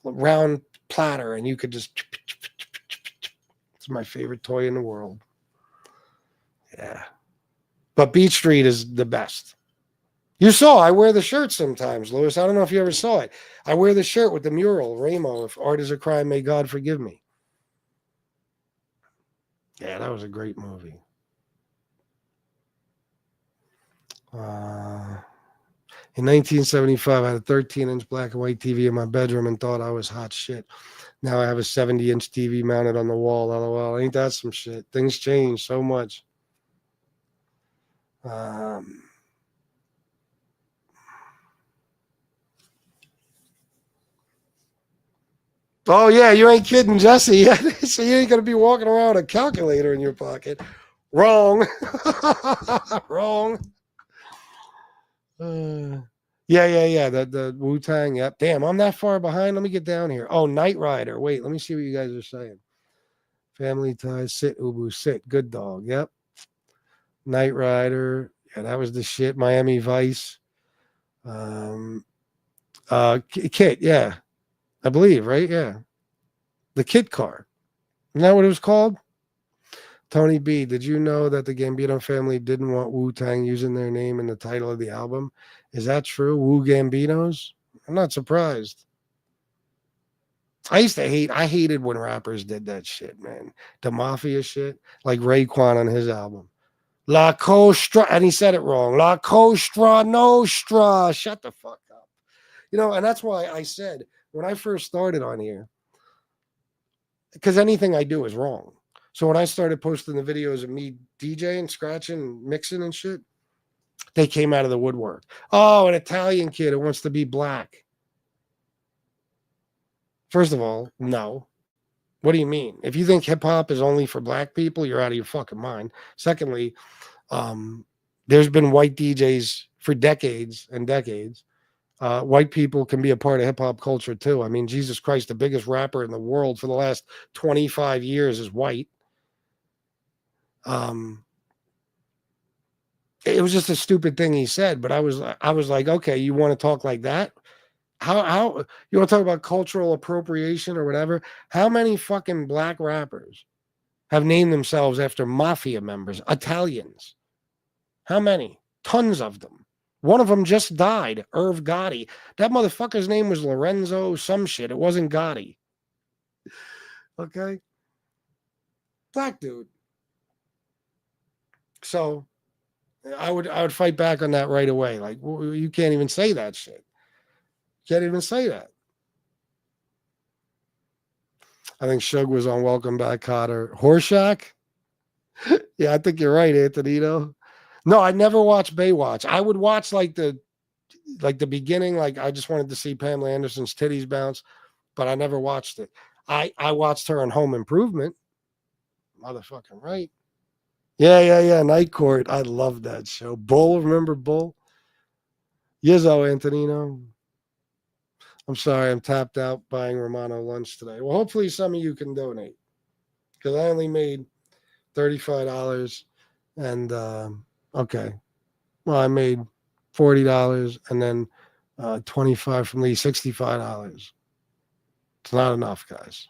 round platter, and you could just. It's my favorite toy in the world. Yeah. But Beach Street is the best. You saw I wear the shirt sometimes, Louis. I don't know if you ever saw it. I wear the shirt with the mural, Ramo, if art is a crime, may God forgive me. Yeah, that was a great movie. In 1975, I had a 13-inch black and white TV in my bedroom and thought I was hot shit. Now I have a 70-inch TV mounted on the wall. LOL. Ain't that some shit? Things change so much. Oh, yeah, you ain't kidding, Jesse. So you ain't going to be walking around with a calculator in your pocket. Wrong. Wrong. Yeah. The Wu-Tang. Yep. Damn, I'm that far behind. Let me get down here. Oh, Knight Rider. Wait, let me see what you guys are saying. Family Ties. Sit, Ubu. Sit. Good dog. Yep. Knight Rider. Yeah, that was the shit. Miami Vice. Kit. Yeah. I believe, right? Yeah. The Kit car. Isn't that what it was called? Tony B, did you know that the Gambino family didn't want Wu-Tang using their name in the title of the album? Is that true? Wu Gambinos? I'm not surprised. I hated when rappers did that shit, man. The mafia shit, like Raekwon on his album. La Costra, and he said it wrong. La Costra Nostra. Shut the fuck up. And that's why I said when I first started on here, because anything I do is wrong. So when I started posting the videos of me DJing, scratching, mixing and shit, they came out of the woodwork. Oh, an Italian kid who wants to be black. First of all, no. What do you mean? If you think hip hop is only for black people, you're out of your fucking mind. Secondly, there's been white DJs for decades and decades. White people can be a part of hip hop culture too. I mean, Jesus Christ, the biggest rapper in the world for the last 25 years is white. It was just a stupid thing he said, but I was like, okay, you want to talk like that? How you want to talk about cultural appropriation or whatever? How many fucking black rappers have named themselves after mafia members, Italians? How many? Tons of them. One of them just died, Irv Gotti. That motherfucker's name was Lorenzo some shit. It wasn't Gotti. Okay? Black dude. So I would fight back on that right away. Like, you can't even say that shit. Can't even say that. I think Suge was on Welcome Back, Cotter. Horseshack? Yeah, I think you're right, Antonino. No, I never watched Baywatch. I would watch like the beginning, like I just wanted to see Pamela Anderson's titties bounce, but I never watched it. I watched her on Home Improvement. Motherfucking right. Yeah. Night Court. I love that show. Bull, remember Bull? Yizzo, Antonino. I'm sorry, I'm tapped out buying Romano lunch today. Well, hopefully some of you can donate because I only made $35 and okay. Well, I made $40 and then 25 from Lee, $65. It's not enough, guys.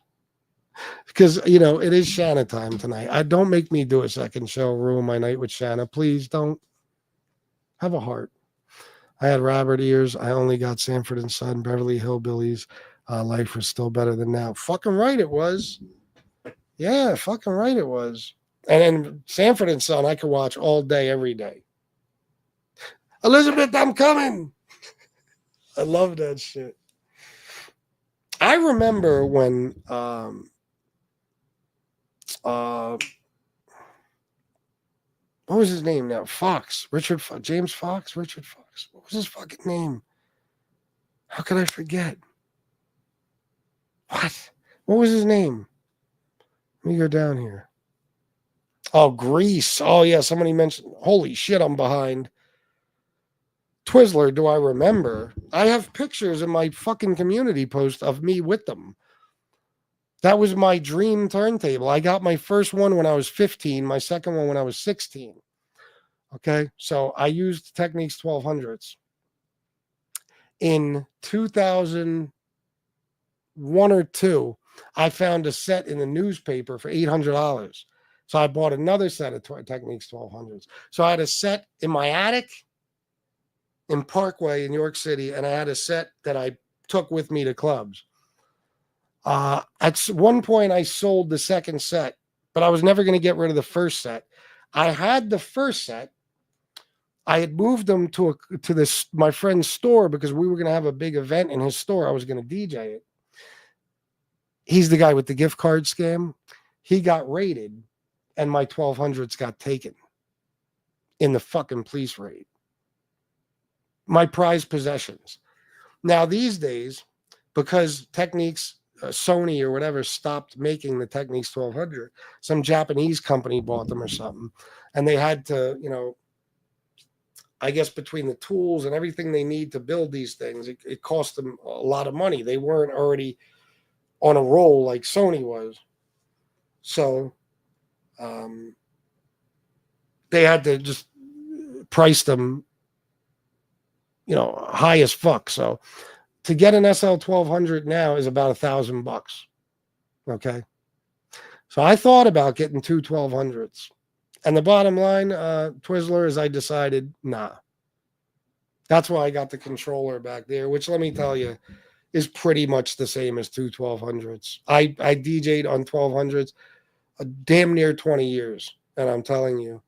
Because it is Shanna time tonight. Don't make me do a second show, ruin my night with Shanna. Please don't. Have a heart. I had rabbit ears. I only got Sanford and Son, Beverly Hillbillies. Life was still better than now. Fucking right it was. Yeah, fucking right it was. And then Sanford and Son, I could watch all day, every day. Elizabeth, I'm coming. I love that shit. I remember when what was his name now? Fox. James Fox? Richard Fox. What was his fucking name? How could I forget? What was his name? Let me go down here. Oh, Grease. Oh, yeah, somebody mentioned. Holy shit, I'm behind. Twizzler, do I remember? I have pictures in my fucking community post of me with them. That was my dream turntable. I got my first one when I was 15, my second one when I was 16. Okay, so I used Technics 1200s. In 2001 or 2, I found a set in the newspaper for $800. So I bought another set of Technics 1200s. So I had a set in my attic in Parkway in New York City, and I had a set that I took with me to clubs. At one point, I sold the second set, but I was never going to get rid of the first set. I had the first set. I had moved them to my friend's store because we were going to have a big event in his store. I was going to DJ it. He's the guy with the gift card scam. He got raided, and my 1200s got taken in the fucking police raid. My prized possessions. Now, these days, because Technics, Sony or whatever, stopped making the Technics 1200, some Japanese company bought them or something, and they had to, I guess between the tools and everything they need to build these things, it cost them a lot of money. They weren't already on a roll like Sony was. So they had to just price them, high as fuck. So to get an SL 1200 now is about $1,000. Okay. So I thought about getting two 1200s. And the bottom line, Twizzler, is I decided, nah. That's why I got the controller back there, which, let me tell you, is pretty much the same as two 1200s. I DJ'd on 1200s damn near 20 years. And I'm telling you,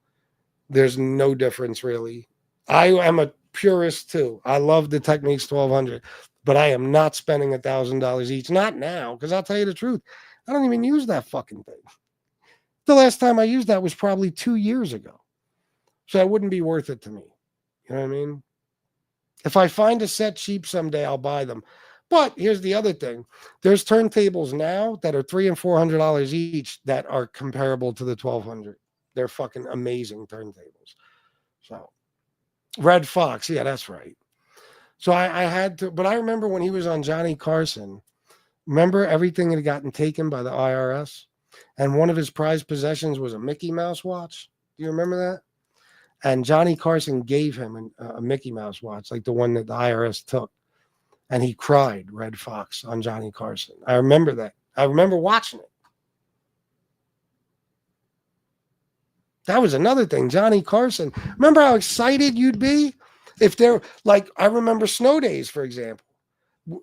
there's no difference, really. I am a purist, too. I love the Technics 1200, but I am not spending $1,000 each. Not now, because I'll tell you the truth. I don't even use that fucking thing. The last time I used that was probably 2 years ago. So it wouldn't be worth it to me. You know what I mean? If I find a set cheap someday, I'll buy them. But here's the other thing. There's turntables now that are $300 and $400 each that are comparable to the 1200. They're fucking amazing turntables. So, Red Fox. Yeah, that's right. So I had to, but I remember when he was on Johnny Carson, remember everything had gotten taken by the IRS? And one of his prized possessions was a Mickey Mouse watch. Do you remember that? And Johnny Carson gave him a Mickey Mouse watch, like the one that the IRS took. And he cried, Red Fox, on Johnny Carson. I remember that. I remember watching it. That was another thing. Johnny Carson. Remember how excited you'd be? If there, like, I remember snow days, for example.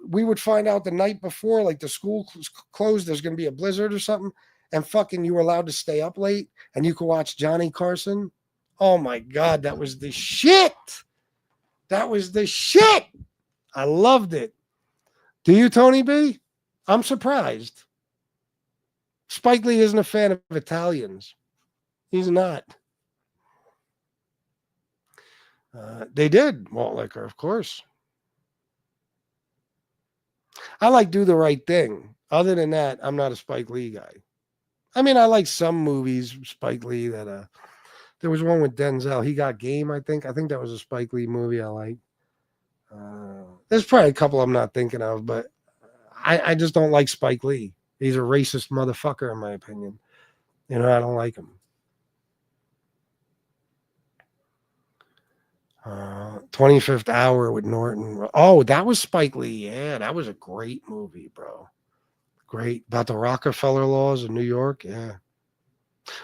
We would find out the night before, like the school closed, there's going to be a blizzard or something. And fucking you were allowed to stay up late and you could watch Johnny Carson. Oh my God, that was the shit. That was the shit. I loved it. Do you, Tony B? I'm surprised. Spike Lee isn't a fan of Italians. He's not. They did malt liquor, of course. I like Do the Right Thing. Other than that, I'm not a Spike Lee guy. I mean, I like some movies, Spike Lee, that there was one with Denzel. He Got Game, I think. I think that was a Spike Lee movie I like. There's probably a couple I'm not thinking of, but I just don't like Spike Lee. He's a racist motherfucker, in my opinion. You know, I don't like him. 25th Hour with Norton. Oh, that was Spike Lee. Yeah, that was a great movie, bro. Great. About the Rockefeller laws in New York. Yeah.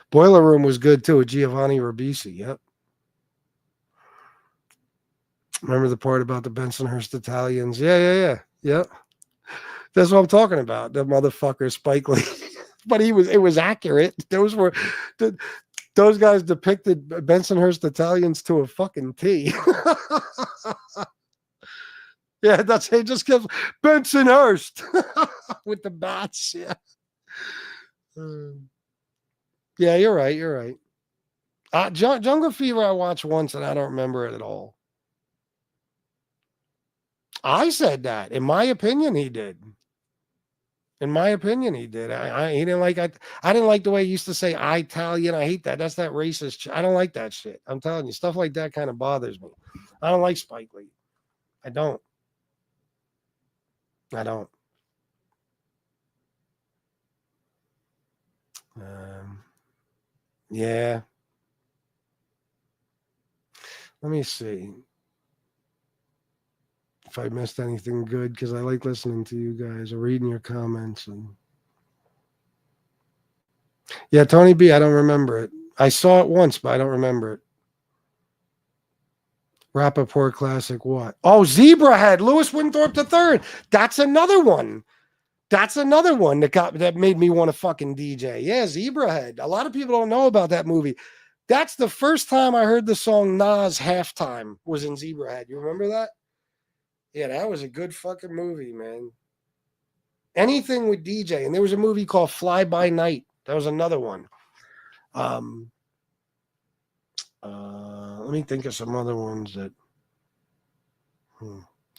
Boiler Room was good too with Giovanni Ribisi. Yep. Remember the part about the Bensonhurst Italians? Yeah. Yep. That's what I'm talking about. The motherfucker Spike Lee. But it was accurate. Those guys depicted Bensonhurst Italians to a fucking T. Yeah, that's it. Just gives Bensonhurst with the bats. Yeah. Yeah, you're right. Jungle Fever I watched once and I don't remember it at all. I said that. In my opinion, he did. In my opinion, he did. He didn't like. I didn't like the way he used to say Italian. I hate that. That's that racist. I don't like that shit. I'm telling you, stuff like that kind of bothers me. I don't like Spike Lee. I don't. Yeah. Let me see if I missed anything good, because I like listening to you guys or reading your comments. And yeah, Tony B, I don't remember it. I saw it once, but I don't remember it. Rappaport classic what? Oh, Zebrahead, Louis Winthorpe III. That's another one. That made me want to fucking DJ. Yeah, Zebrahead. A lot of people don't know about that movie. That's the first time I heard the song Nas Halftime was in Zebrahead. You remember that? Yeah, that was a good fucking movie, man. Anything with DJ. And there was a movie called Fly By Night. That was another one. Let me think of some other ones that.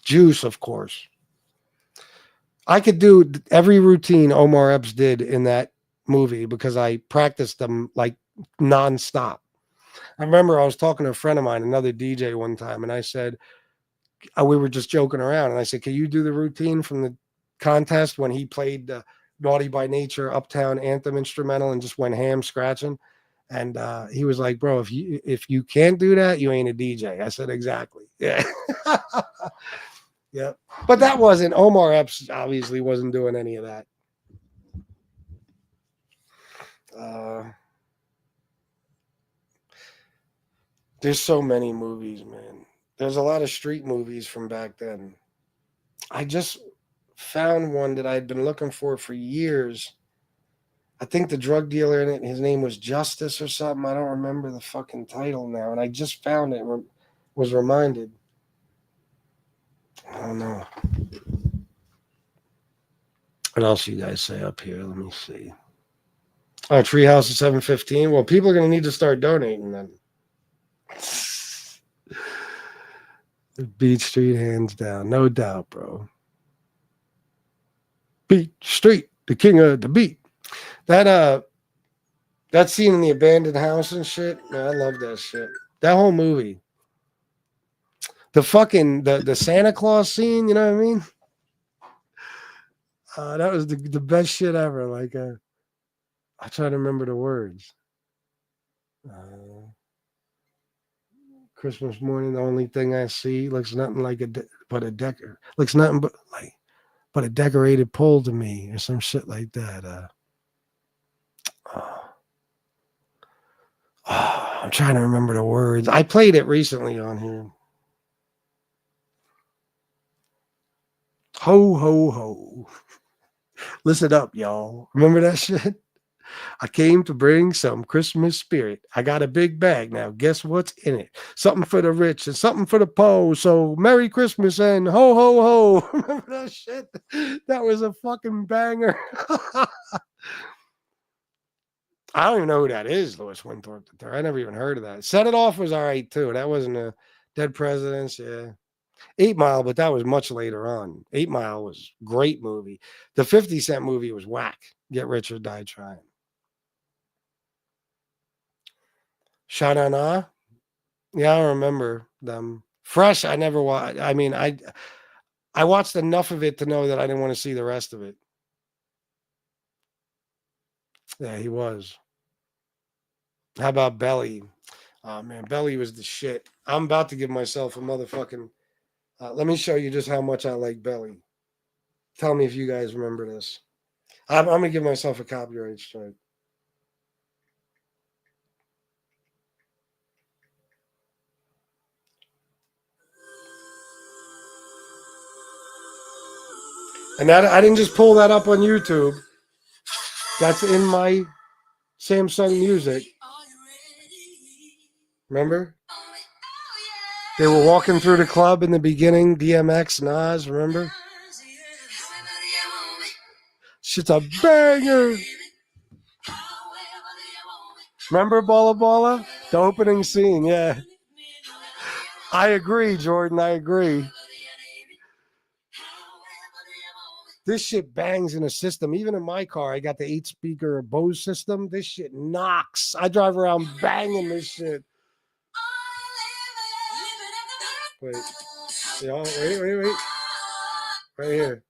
Juice, of course. I could do every routine Omar Epps did in that movie because I practiced them like nonstop. I remember I was talking to a friend of mine, another DJ, one time, and I said, we were just joking around, and I said, can you do the routine from the contest when he played the Naughty by Nature Uptown Anthem instrumental and just went ham scratching? And he was like, bro, if you can't do that, you ain't a DJ. I said, exactly. Yeah. Yeah. But that wasn't, Omar Epps obviously wasn't doing any of that. There's so many movies, man. There's a lot of street movies from back then. I just found one that I'd been looking for years. I think the drug dealer in it, his name was Justice or something. I don't remember the fucking title now. And I just found it, was reminded. I don't know. What else you guys say up here? Let me see. Oh, Treehouse at 7:15. Well, people are going to need to start donating then. Beat Street, hands down. No doubt, bro. Beat Street, the king of the beat. That scene in the abandoned house and shit, man, I love that shit. That whole movie. The fucking the Santa Claus scene, you know what I mean? That was the best shit ever. Like, I try to remember the words. Christmas morning, the only thing I see looks nothing like looks nothing but a decorated pole to me, or some shit like that. I'm trying to remember the words. I played it recently on here. Ho, ho, ho. Listen up, y'all. Remember that shit? I came to bring some Christmas spirit. I got a big bag now. Guess what's in it? Something for the rich and something for the poor. So Merry Christmas and ho, ho, ho. Remember that shit? That was a fucking banger. I don't even know who that is, Louis Winthorpe III. I never even heard of that. Set It Off was all right, too. That wasn't a Dead Presidents, yeah. 8 Mile, but that was much later on. 8 Mile was a great movie. The 50 Cent movie was whack. Get Rich or Die Trying. Sha-Na-Na? Yeah, I remember them. Fresh, I never watched. I mean, I watched enough of it to know that I didn't want to see the rest of it. Yeah, he was. How about Belly? Oh, man, Belly was the shit. I'm about to give myself a motherfucking... let me show you just how much I like Belly. Tell me if you guys remember this. I'm going to give myself a copyright strike. And that I didn't just pull that up on YouTube. That's in my Samsung Music. Remember? They were walking through the club in the beginning. DMX, Nas, remember? Shit's a banger. Remember Balla Balla? The opening scene, yeah. I agree, Jordan. I agree. This shit bangs in a system. Even in my car, I got the 8-speaker Bose system. This shit knocks. I drive around banging this shit. Wait. Yeah, wait. Right here. Right here.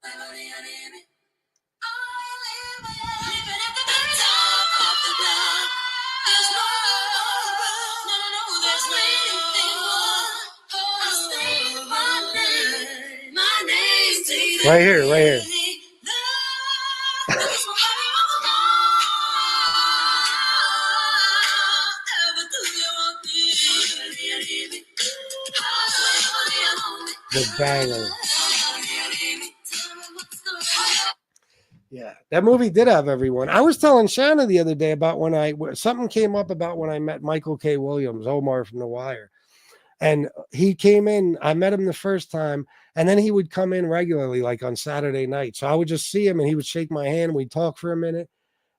The banger. Yeah, that movie did have everyone. I was telling Shanna the other day about something came up about when I met Michael K. Williams, Omar from The Wire. And he came in, I met him the first time, and then he would come in regularly, like on Saturday night. So I would just see him and he would shake my hand. We'd talk for a minute.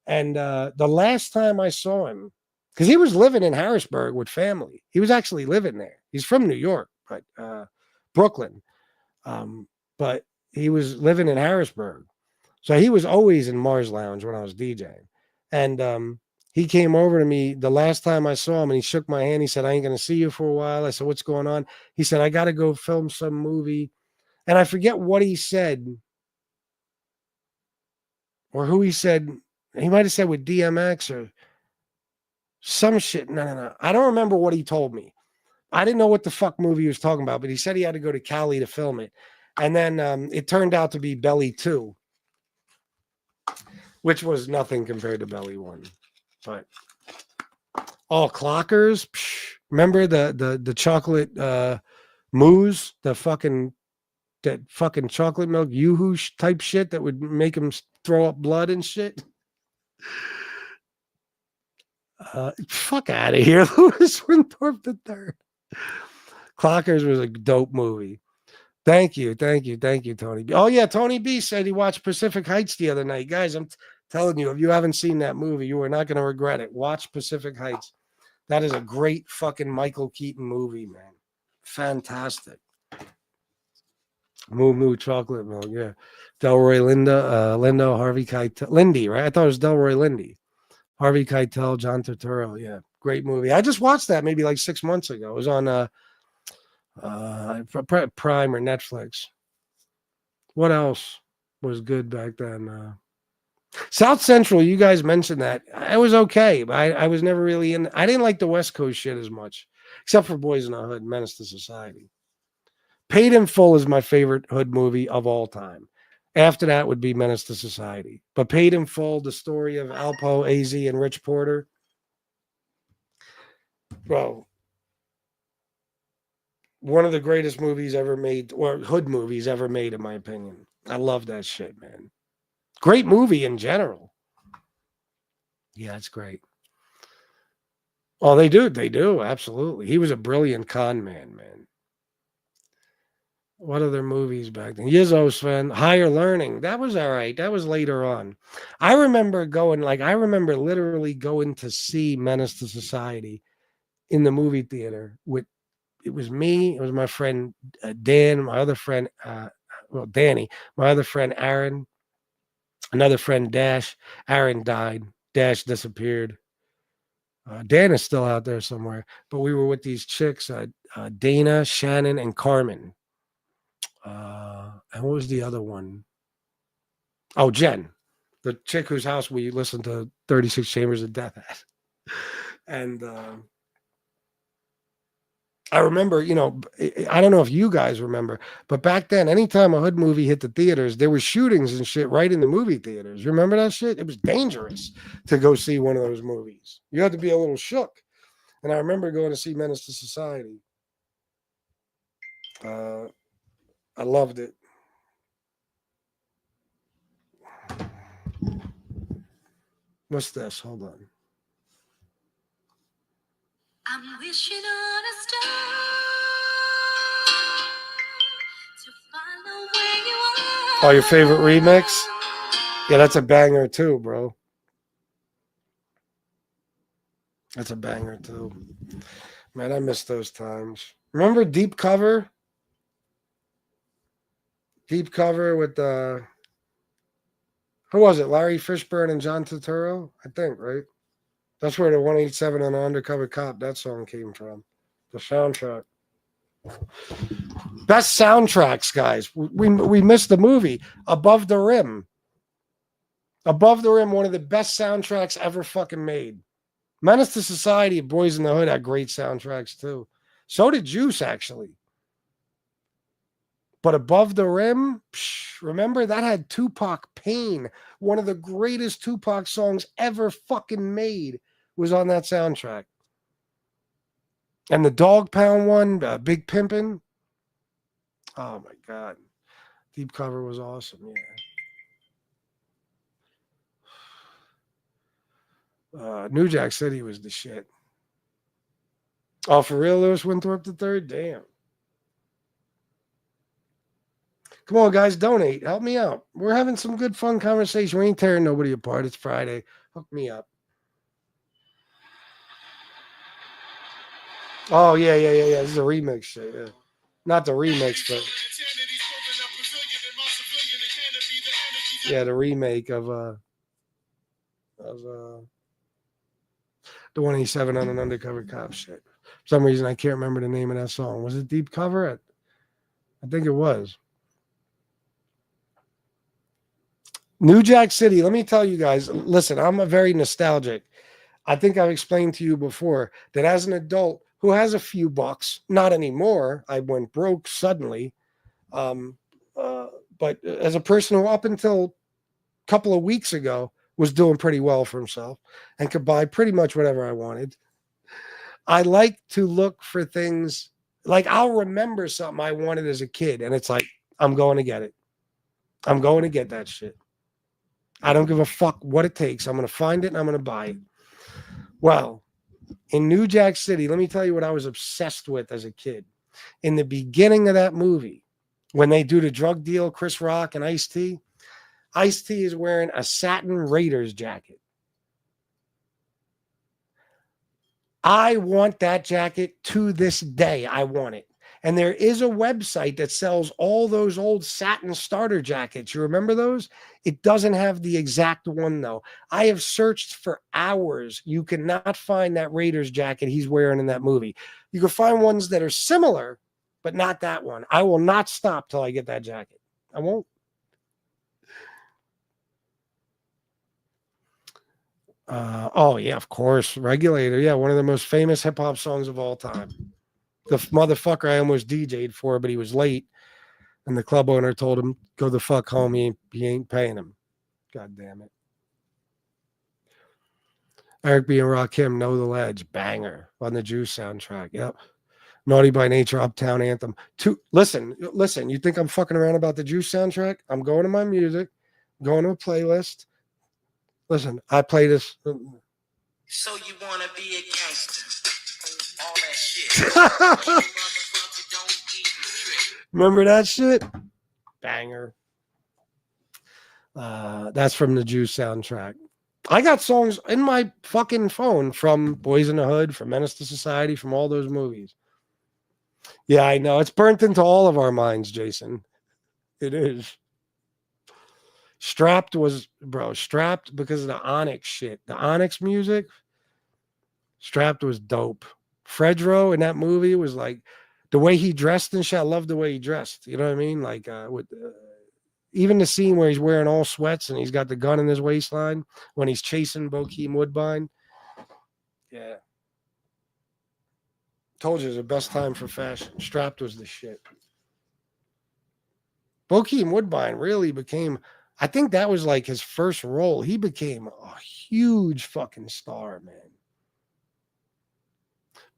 And the last time I saw him, because he was living in Harrisburg with family. He was actually living there. He's from New York, but Brooklyn. But he was living in Harrisburg. So he was always in Mars Lounge when I was DJing. And he came over to me the last time I saw him and he shook my hand. He said, I ain't going to see you for a while. I said, what's going on? He said, I got to go film some movie. And I forget what he said or who he said. He might have said with DMX or some shit. No. I don't remember what he told me. I didn't know what the fuck movie he was talking about, but he said he had to go to Cali to film it. And then it turned out to be Belly 2. Which was nothing compared to Belly 1. But Clockers. Psh, remember the chocolate mousse, that fucking chocolate milk yoo-hoo type shit that would make him throw up blood and shit? Fuck out of here, Louis Winthorpe III. Clockers was a dope movie. Thank you, Tony B. Oh yeah, Tony B said he watched Pacific Heights the other night. Guys, I'm telling you, if you haven't seen that movie, you are not going to regret it. Watch Pacific Heights. That is a great fucking Michael Keaton movie, man. Fantastic. Moo Moo Chocolate Milk, yeah. Delroy Lindo, Harvey Keitel. Lindy, right? I thought it was Delroy Lindy. Harvey Keitel, John Turturro, yeah. Great movie. I just watched that maybe like 6 months ago. It was on Prime or Netflix. What else was good back then? South Central, you guys mentioned that. I was okay, but I was never really in. I didn't like the West Coast shit as much, except for Boys in the Hood, Menace to Society. Paid in Full is my favorite Hood movie of all time. After that would be Menace to Society. But Paid in Full, the story of Alpo, AZ, and Rich Porter. Bro, one of the greatest movies ever made, or Hood movies ever made, in my opinion. I love that shit, man. Great movie in general. Yeah, it's great. Oh, they do, absolutely. He was a brilliant con man. What other movies back then? Yizzo's fan, Higher Learning. That was all right. That was later on. I remember I remember literally going to see Menace to Society in the movie theater with, it was me, it was my friend Dan, my other friend, Danny, my other friend Aaron, another friend Dash. Aaron died. Dash disappeared. Dan is still out there somewhere, but we were with these chicks, Dana, Shannon, and Carmen. And what was the other one? Oh, Jen, the chick whose house we listened to 36 Chambers of Death at. And I remember, I don't know if you guys remember, but back then, anytime a hood movie hit the theaters, there were shootings and shit right in the movie theaters. Remember that shit? It was dangerous to go see one of those movies. You had to be a little shook. And I remember going to see Menace to Society. I loved it. What's this? Hold on. I'm wishing on a star to follow where you are. Oh, your favorite remix? Yeah, that's a banger too, bro. That's a banger too. Man, I miss those times. Remember Deep Cover? Deep Cover with who was it? Larry Fishburne and John Turturro? I think, right? That's where the 187 on Undercover Cop, that song came from. The soundtrack. Best soundtracks, guys. We missed the movie. Above the Rim. Above the Rim, one of the best soundtracks ever fucking made. Menace to Society, Boys in the Hood had great soundtracks too. So did Juice, actually. But Above the Rim, remember that had Tupac Pain. One of the greatest Tupac songs ever fucking made was on that soundtrack. And the Dog Pound one, Big Pimpin'. Oh my God. Deep Cover was awesome, yeah. New Jack City was the shit. Oh, for real, Lewis Winthrop III? Damn. Come on, guys, donate. Help me out. We're having some good, fun conversation. We ain't tearing nobody apart. It's Friday. Hook me up. Oh, yeah. This is a remix shit, yeah. Not the remix, but... Yeah, the remake of the 187 on an Undercover Cop shit. For some reason, I can't remember the name of that song. Was it Deep Cover? I think it was. New Jack City, let me tell you guys, listen, I'm a very nostalgic. I think I've explained to you before that as an adult who has a few bucks, not anymore, I went broke suddenly, but as a person who up until a couple of weeks ago was doing pretty well for himself and could buy pretty much whatever I wanted, I like to look for things, like I'll remember something I wanted as a kid, and it's like, I'm going to get it. I'm going to get that shit. I don't give a fuck what it takes. I'm going to find it and I'm going to buy it. Well, in New Jack City, let me tell you what I was obsessed with as a kid. In the beginning of that movie, when they do the drug deal, Chris Rock and Ice-T is wearing a satin Raiders jacket. I want that jacket to this day. I want it. And there is a website that sells all those old satin starter jackets. You remember those? It doesn't have the exact one, though. I have searched for hours. You cannot find that Raiders jacket he's wearing in that movie. You can find ones that are similar, but not that one. I will not stop till I get that jacket. I won't. Oh, yeah, of course. Regulator. Yeah, one of the most famous hip-hop songs of all time. The motherfucker I almost DJ'd for, but he was late. And the club owner told him, go the fuck home. He ain't paying him. God damn it. Eric B. and Rakim, Know the Ledge. Banger on the Juice soundtrack. Yep. Naughty by Nature, Uptown Anthem. Listen. You think I'm fucking around about the Juice soundtrack? I'm going to my music, going to a playlist. Listen, I play this. So you want to be a gangster. All that shit. Remember that shit? Banger. That's from the Juice soundtrack. I got songs in my fucking phone from Boys in the Hood, from Menace to Society, from all those movies. Yeah, I know. It's burnt into all of our minds, Jason. It is. Strapped because of the Onyx shit. The Onyx music, Strapped was dope. Fredro in that movie was like the way he dressed and shit. I love the way he dressed. You know what I mean? Like even the scene where he's wearing all sweats and he's got the gun in his waistline when he's chasing Bokeem Woodbine. Yeah. Told you it was the best time for fashion. Strapped was the shit. Bokeem Woodbine really became, I think that was like his first role. He became a huge fucking star, man.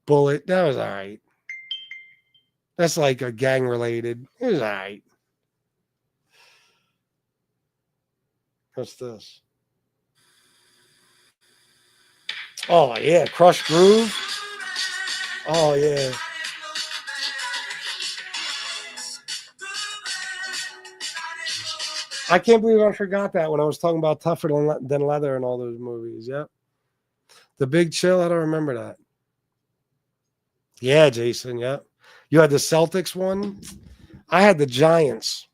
Bullet, that was all right. That's like a gang related. It was all right. What's this? Oh, yeah. Crush Groove. Oh, yeah. I can't believe I forgot that when I was talking about Tougher Than Leather and all those movies. Yep. The Big Chill. I don't remember that. Yeah, Jason. Yep. You had the Celtics one. I had the Giants.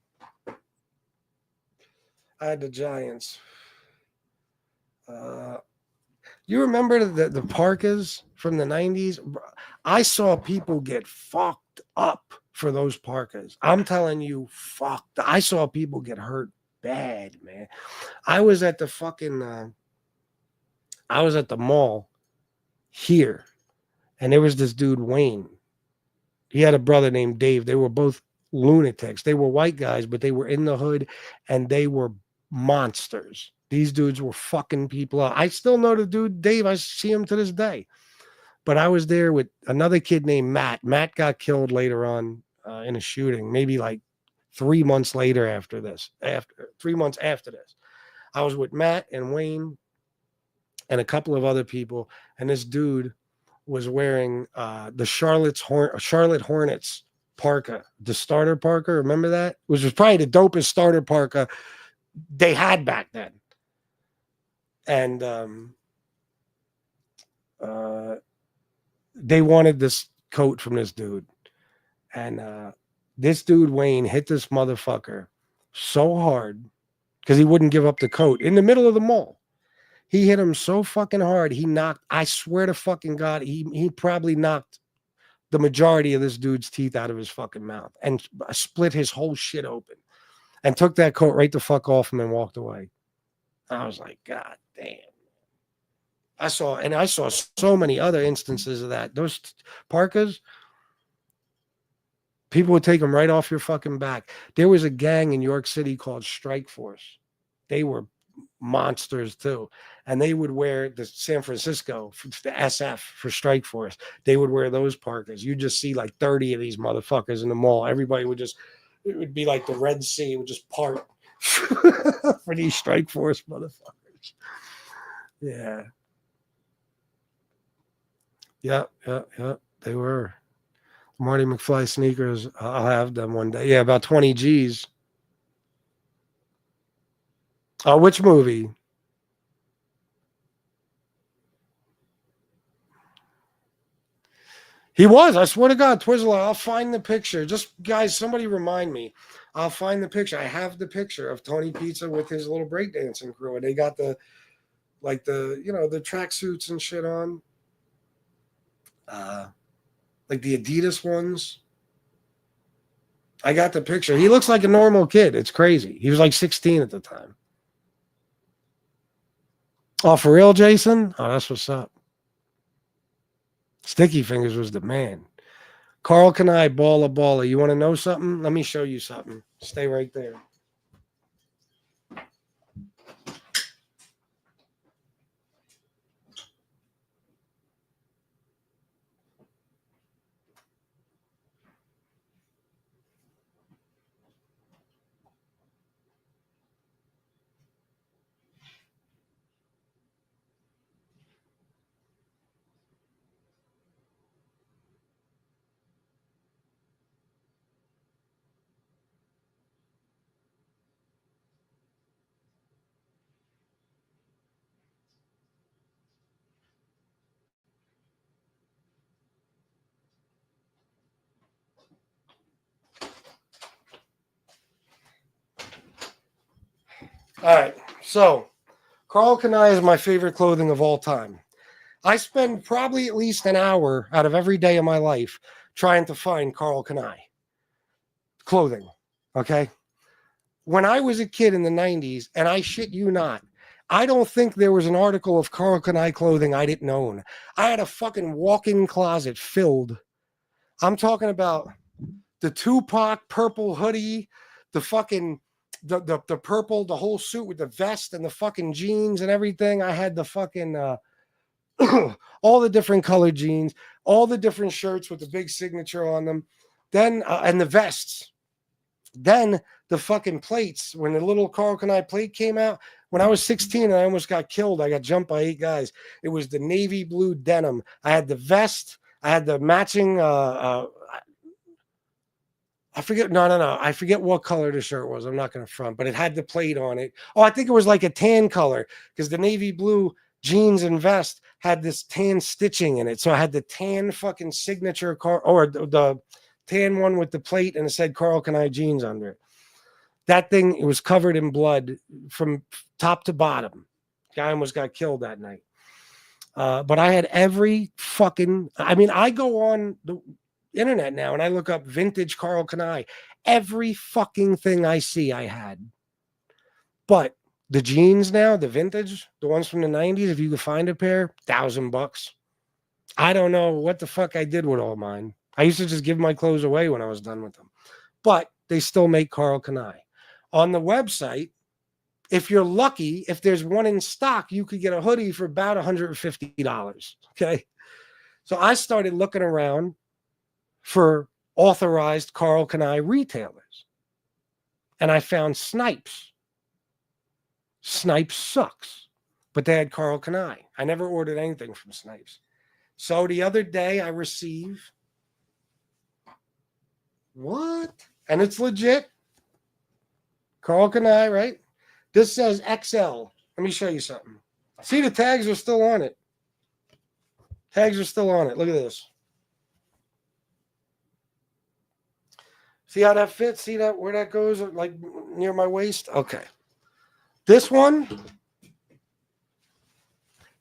You remember the Parkas from the 90s? I saw people get fucked up for those Parkas. I'm telling you, fucked. I saw people get hurt bad, man. I was at the mall here, and there was this dude, Wayne. He had a brother named Dave. They were both lunatics. They were white guys, but they were in the hood, and they were monsters. These dudes were fucking people up. I still know the dude, Dave. I see him to this day. But I was there with another kid named Matt. Matt got killed later on in a shooting, maybe like 3 months later after this. After 3 months after this, I was with Matt and Wayne and a couple of other people, and this dude was wearing the Charlotte Hornets parka, the starter parka. Remember that? Which was probably the dopest starter parka they had back then. And they wanted this coat from this dude. And this dude, Wayne, hit this motherfucker so hard because he wouldn't give up the coat in the middle of the mall. He hit him so fucking hard. He knocked, I swear to fucking God, he probably knocked the majority of this dude's teeth out of his fucking mouth and split his whole shit open and took that coat right the fuck off him and walked away. I was like, God damn. I saw so many other instances of that. Those parkas, people would take them right off your fucking back. There was a gang in York City called Strike Force. They were monsters too. And they would wear the San Francisco, the SF for Strike Force. They would wear those parkas. You just see like 30 of these motherfuckers in the mall. Everybody would just, it would be like the Red Sea. It would just part for these Strike Force motherfuckers. Yeah. Yep. They were. Marty McFly sneakers. I'll have them one day. Yeah, about 20 G's. Which movie? He was. I swear to God, Twizzler. I'll find the picture. Just guys, somebody remind me. I'll find the picture. I have the picture of Tony Pizza with his little breakdancing crew, and they got the tracksuits and shit on. Like the Adidas ones. I got the picture. He looks like a normal kid. It's crazy. He was like 16 at the time. Oh, for real, Jason? Oh, that's what's up. Sticky Fingers was the man. Carl can I baller. You want to know something? Let me show you something. Stay right there. All right. So Carl Kanai is my favorite clothing of all time. I spend probably at least an hour out of every day of my life trying to find Carl Kanai clothing. Okay. When I was a kid in the 90s, and I shit you not, I don't think there was an article of Carl Kanai clothing I didn't own. I had a fucking walk-in closet filled. I'm talking about the Tupac purple hoodie, the fucking the purple, the whole suit with the vest and the fucking jeans and everything. I had the fucking all the different colored jeans, all the different shirts with the big signature on them. Then and the vests. Then the fucking plates. When the little Carl Kanai plate came out, when I was 16 and I almost got killed, I got jumped by 8 guys. It was the navy blue denim. I had the vest. I had the matching. I forget. No. I forget what color the shirt was. I'm not going to front, but it had the plate on it. Oh, I think it was like a tan color because the navy blue jeans and vest had this tan stitching in it. So I had the tan fucking signature car or the tan one with the plate and it said Carl Kanai jeans under it. That thing, it was covered in blood from top to bottom. Guy almost got killed that night. But I had every fucking, I mean, I go on the internet now and I look up vintage Carl Kanai. Every fucking thing I see, I had. But the jeans now, the vintage, the ones from the 90s, if you could find a pair, $1,000. I don't know what the fuck I did with all mine. I used to just give my clothes away when I was done with them. But they still make Carl Kanai. On the website, if you're lucky, if there's one in stock, you could get a hoodie for about $150. Okay. So I started looking around for authorized Carl Kanai retailers. And I found Snipes. Snipes sucks, but they had Carl Kanai. I never ordered anything from Snipes. So the other day I received what? And it's legit. Carl Kanai, right? This says XL. Let me show you something. See, the tags are still on it. Tags are still on it. Look at this. See how that fits? See that where that goes? Like near my waist? Okay. This one,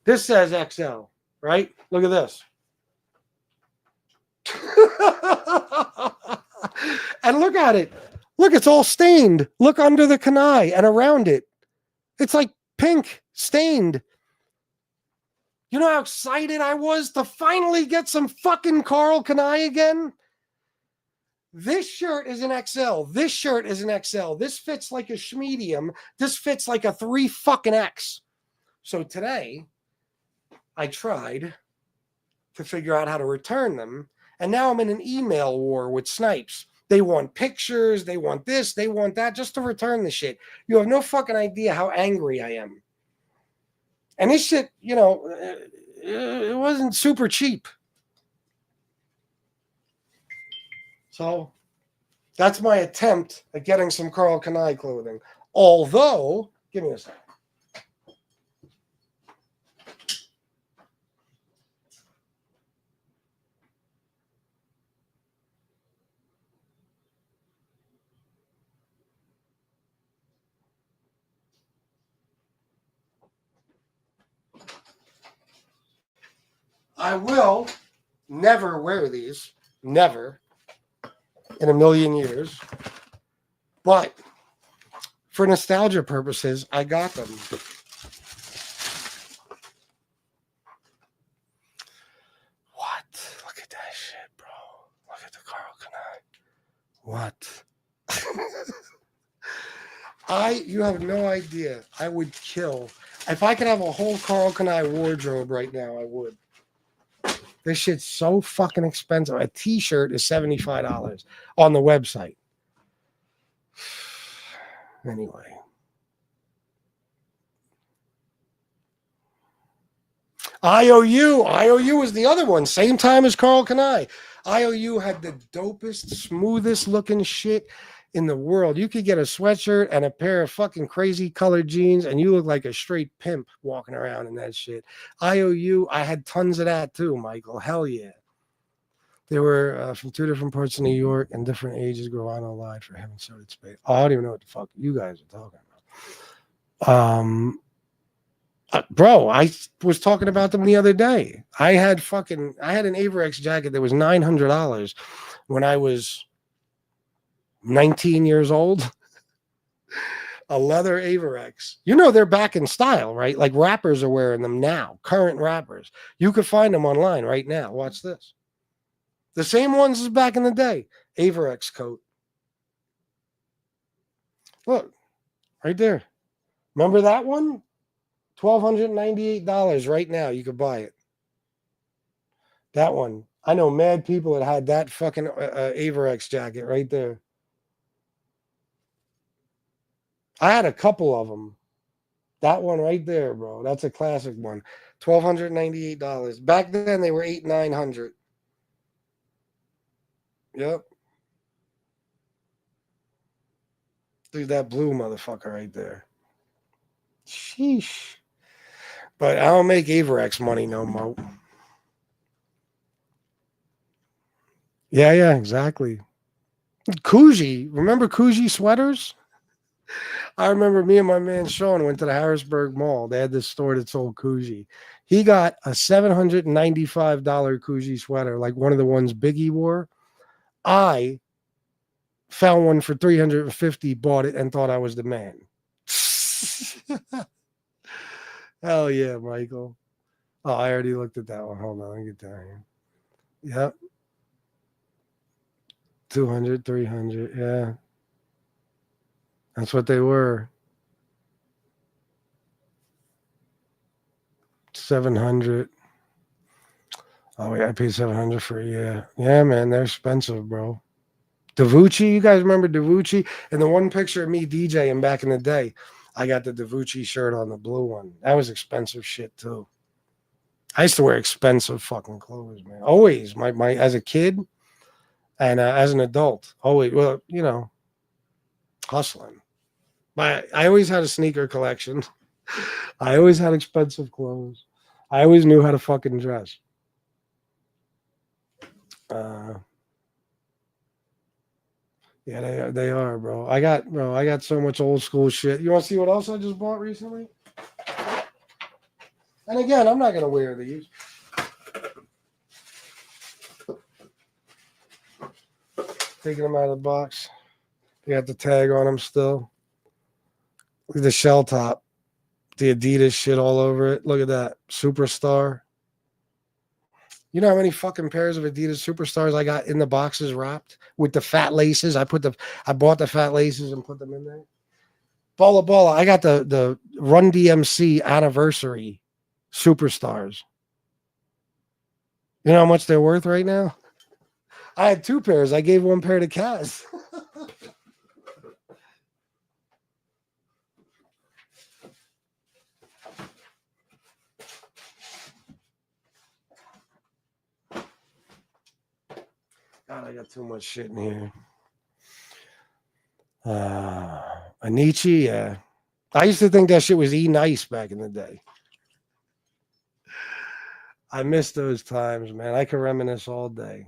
this says XL, right? Look at this. And look at it. Look, it's all stained. Look under the Kanai and around it. It's like pink, stained. You know how excited I was to finally get some fucking Carl Kanai again? This shirt is an XL. This shirt is an XL. This fits like a schmedium. This fits like a 3 fucking X. So today, I tried to figure out how to return them. And now I'm in an email war with Snipes. They want pictures. They want this. They want that just to return the shit. You have no fucking idea how angry I am. And this shit, you know, it wasn't super cheap. So that's my attempt at getting some Carl Kanai clothing. Although, give me a second. I will never wear these. Never. In a million years. But for nostalgia purposes, I got them. What? Look at that shit, bro. Look at the Carl Kanai. What? You have no idea. I would kill. If I could have a whole Carl Kanai wardrobe right now, I would. This shit's so fucking expensive. A t-shirt is $75 on the website. Anyway. IOU was the other one. Same time as Carl Kanai. IOU had the dopest, smoothest looking shit in the world. You could get a sweatshirt and a pair of fucking crazy colored jeans and you look like a straight pimp walking around in that shit. IOU, I had tons of that too, Michael. Hell yeah. They were from 2 different parts of New York and different ages. Guano lied for him and so did Spade. Oh, I don't even know what the fuck you guys are talking about. Bro, I was talking about them the other day. I had an Averex jacket that was $900 when I was 19 years old. A leather Averex. You know they're back in style, right? Like rappers are wearing them now. Current rappers. You could find them online right now. Watch this. The same ones as back in the day. Averex coat. Look, right there. Remember that one? $1,298 right now. You could buy it. That one. I know mad people that had that fucking Averex jacket right there. I had a couple of them. That one right there, bro. That's a classic one. $1,298. Back then they were $800-900. Yep. Dude, that blue motherfucker right there. Sheesh. But I don't make Averex money no more. Yeah, exactly. Coogee. Remember Coogee sweaters? I remember me and my man Sean went to the Harrisburg Mall. They had this store that sold Coogee. He got a $795 Coogee sweater, like one of the ones Biggie wore. I found one for $350, bought it, and thought I was the man. Hell yeah, Michael. Oh, I already looked at that one. Hold on, let me get down here. Yep. 200, 300. Yeah. That's what they were. 700. Oh, yeah, I paid 700 for it. Yeah. Yeah, man, they're expensive, bro. Davucci, you guys remember Davucci? And the one picture of me DJing back in the day, I got the Davucci shirt on, the blue one. That was expensive shit, too. I used to wear expensive fucking clothes, man. Always. My as a kid and as an adult. Always. Well, you know, hustling. I always had a sneaker collection. I always had expensive clothes. I always knew how to fucking dress. Yeah, they are, bro. I got so much old school shit. You want to see what else I just bought recently? And again, I'm not gonna wear these. Taking them out of the box. They got the tag on them still. Look at the shell top. The Adidas shit all over it. Look at that. Superstar. You know how many fucking pairs of Adidas Superstars I got in the boxes wrapped with the fat laces? I bought the fat laces and put them in there. Bola. I got the Run DMC anniversary Superstars. You know how much they're worth right now? I had 2 pairs. I gave 1 pair to Kaz. God, I got too much shit in here. Anichi, yeah. I used to think that shit was nice back in the day. I miss those times, man. I can reminisce all day.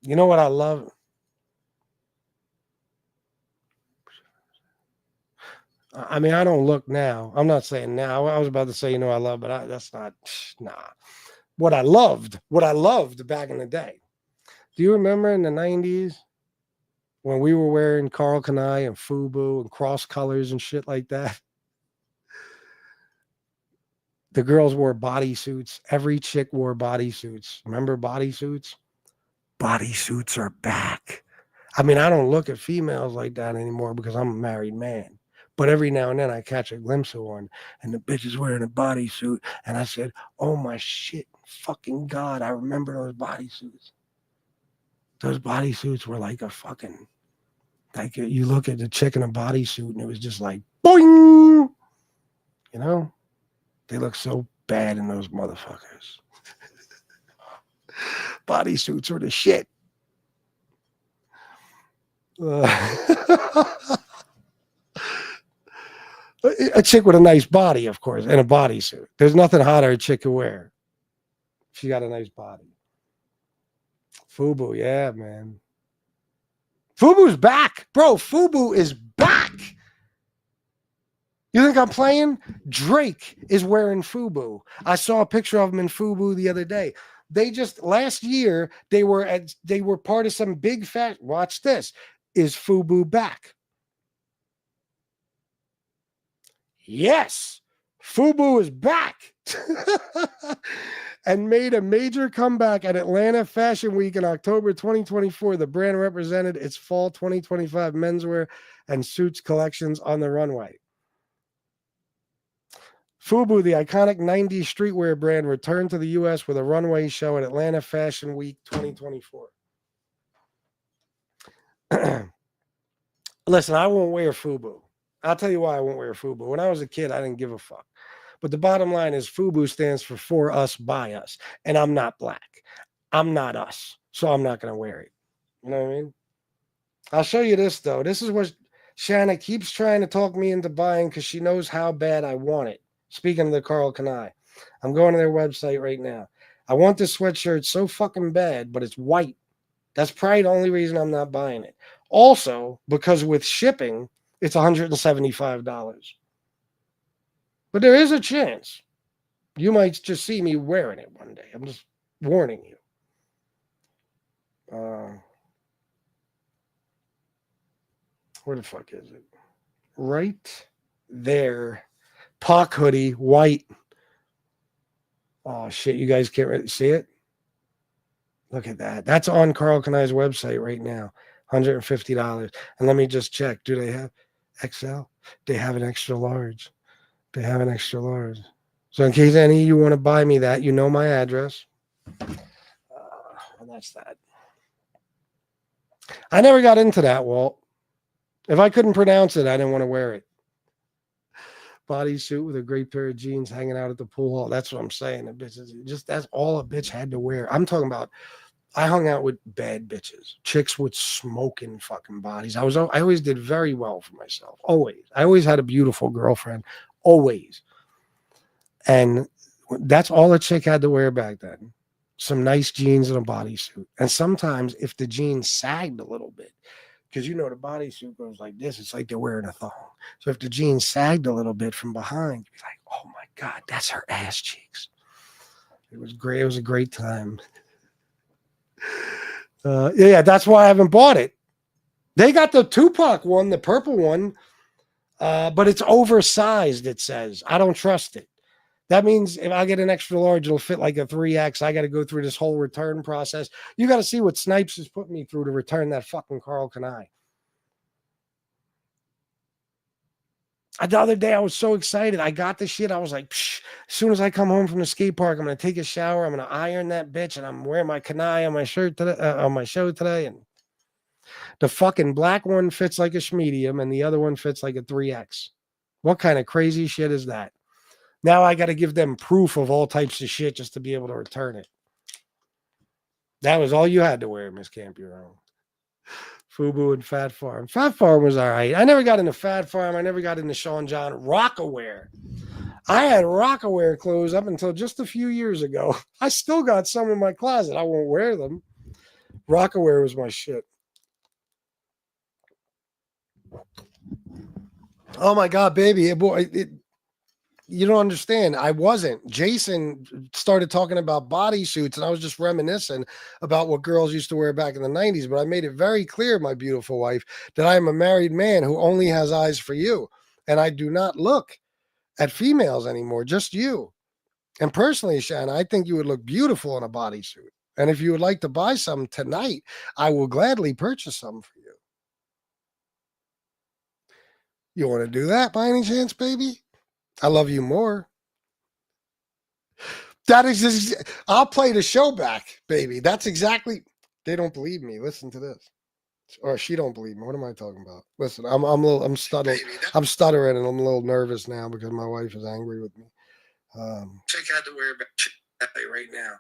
You know what I love? I mean, I don't look now. I'm not saying now. I was about to say, you know, I love, but that's not, nah. What I loved back in the day. Do you remember in the 90s when we were wearing Karl Kani and FUBU and cross colors and shit like that? The girls wore bodysuits. Every chick wore bodysuits. Remember bodysuits? Bodysuits are back. I mean, I don't look at females like that anymore because I'm a married man. But every now and then I catch a glimpse of one and the bitch is wearing a bodysuit. And I said, oh my shit, fucking God, I remember those bodysuits. Those bodysuits were like a fucking, like you look at the chick in a bodysuit and it was just like, boing! You know? They look so bad in those motherfuckers. Bodysuits are the shit. A chick with a nice body, of course, and a bodysuit. There's nothing hotter a chick could wear. She got a nice body. FUBU, yeah, man. FUBU's back. Bro, FUBU is back. You think I'm playing? Drake is wearing FUBU. I saw a picture of him in FUBU the other day. They just last year they were part of some big fat. Watch this. Is FUBU back? Yes, FUBU is back and made a major comeback at Atlanta Fashion Week in October 2024. The brand represented its fall 2025 menswear and suits collections on the runway. FUBU, the iconic 90s streetwear brand, returned to the U.S. with a runway show at Atlanta Fashion Week 2024. Listen, I won't wear FUBU. I'll tell you why I won't wear FUBU. When I was a kid, I didn't give a fuck. But the bottom line is FUBU stands for us, by us. And I'm not black. I'm not us. So I'm not going to wear it. You know what I mean? I'll show you this, though. This is what Shanna keeps trying to talk me into buying because she knows how bad I want it. Speaking of the Carl Kanai, I'm going to their website right now. I want this sweatshirt so fucking bad, but it's white. That's probably the only reason I'm not buying it. Also, because with shipping, it's $175. But there is a chance you might just see me wearing it one day. I'm just warning you. Where the fuck is it? Right there. Pock hoodie, white. Oh, shit. You guys can't really see it? Look at that. That's on Carl Kanai's website right now. $150. And let me just check. Do they have XL? They have an extra large. They have an extra large. So in case any of you want to buy me that, you know my address. And that's that. I never got into that, Walt. If I couldn't pronounce it, I didn't want to wear it. Bodysuit with a great pair of jeans hanging out at the pool hall. That's what I'm saying. The bitches, just that's all a bitch had to wear. I'm talking about. I hung out with bad bitches, chicks with smoking fucking bodies. I always did very well for myself. Always. I always had a beautiful girlfriend. Always. And that's all a chick had to wear back then. Some nice jeans and a bodysuit. And sometimes if the jeans sagged a little bit, because you know the bodysuit goes like this, it's like they're wearing a thong. So if the jeans sagged a little bit from behind, you'd be like, oh my God, that's her ass cheeks. It was great. It was a great time. Yeah, that's why I haven't bought it. They got the Tupac one, the purple one, but it's oversized, it says. I don't trust it. That means if I get an extra large, it'll fit like a 3X. I got to go through this whole return process. You got to see what Snipes has put me through to return that fucking Carl Kanai. The other day, I was so excited. I got the shit. I was like, psh, as soon as I come home from the skate park, I'm going to take a shower. I'm going to iron that bitch. And I'm wearing my Kanai on my shirt today, on my show today. And the fucking black one fits like a medium and the other one fits like a 3X. What kind of crazy shit is that? Now I got to give them proof of all types of shit just to be able to return it. That was all you had to wear, Miss Campione. FUBU and Fat Farm. Fat Farm was all right. I never got into Fat Farm. I never got into Sean John. Rockaware. I had Rockaware clothes up until just a few years ago. I still got some in my closet. I won't wear them. Rockaware was my shit. Oh my God, baby. You don't understand. I wasn't. Jason started talking about bodysuits, and I was just reminiscing about what girls used to wear back in the 90s. But I made it very clear, my beautiful wife, that I am a married man who only has eyes for you. And I do not look at females anymore, just you. And personally, Shanna, I think you would look beautiful in a bodysuit. And if you would like to buy some tonight, I will gladly purchase some for you. You want to do that by any chance, baby? I love you more. That is, I'll play the show back, baby. That's exactly. They don't believe me. Listen to this, or she don't believe me. What am I talking about? Listen, I'm stuttering. I'm stuttering, and I'm a little nervous now because my wife is angry with me. Check out the wear right now.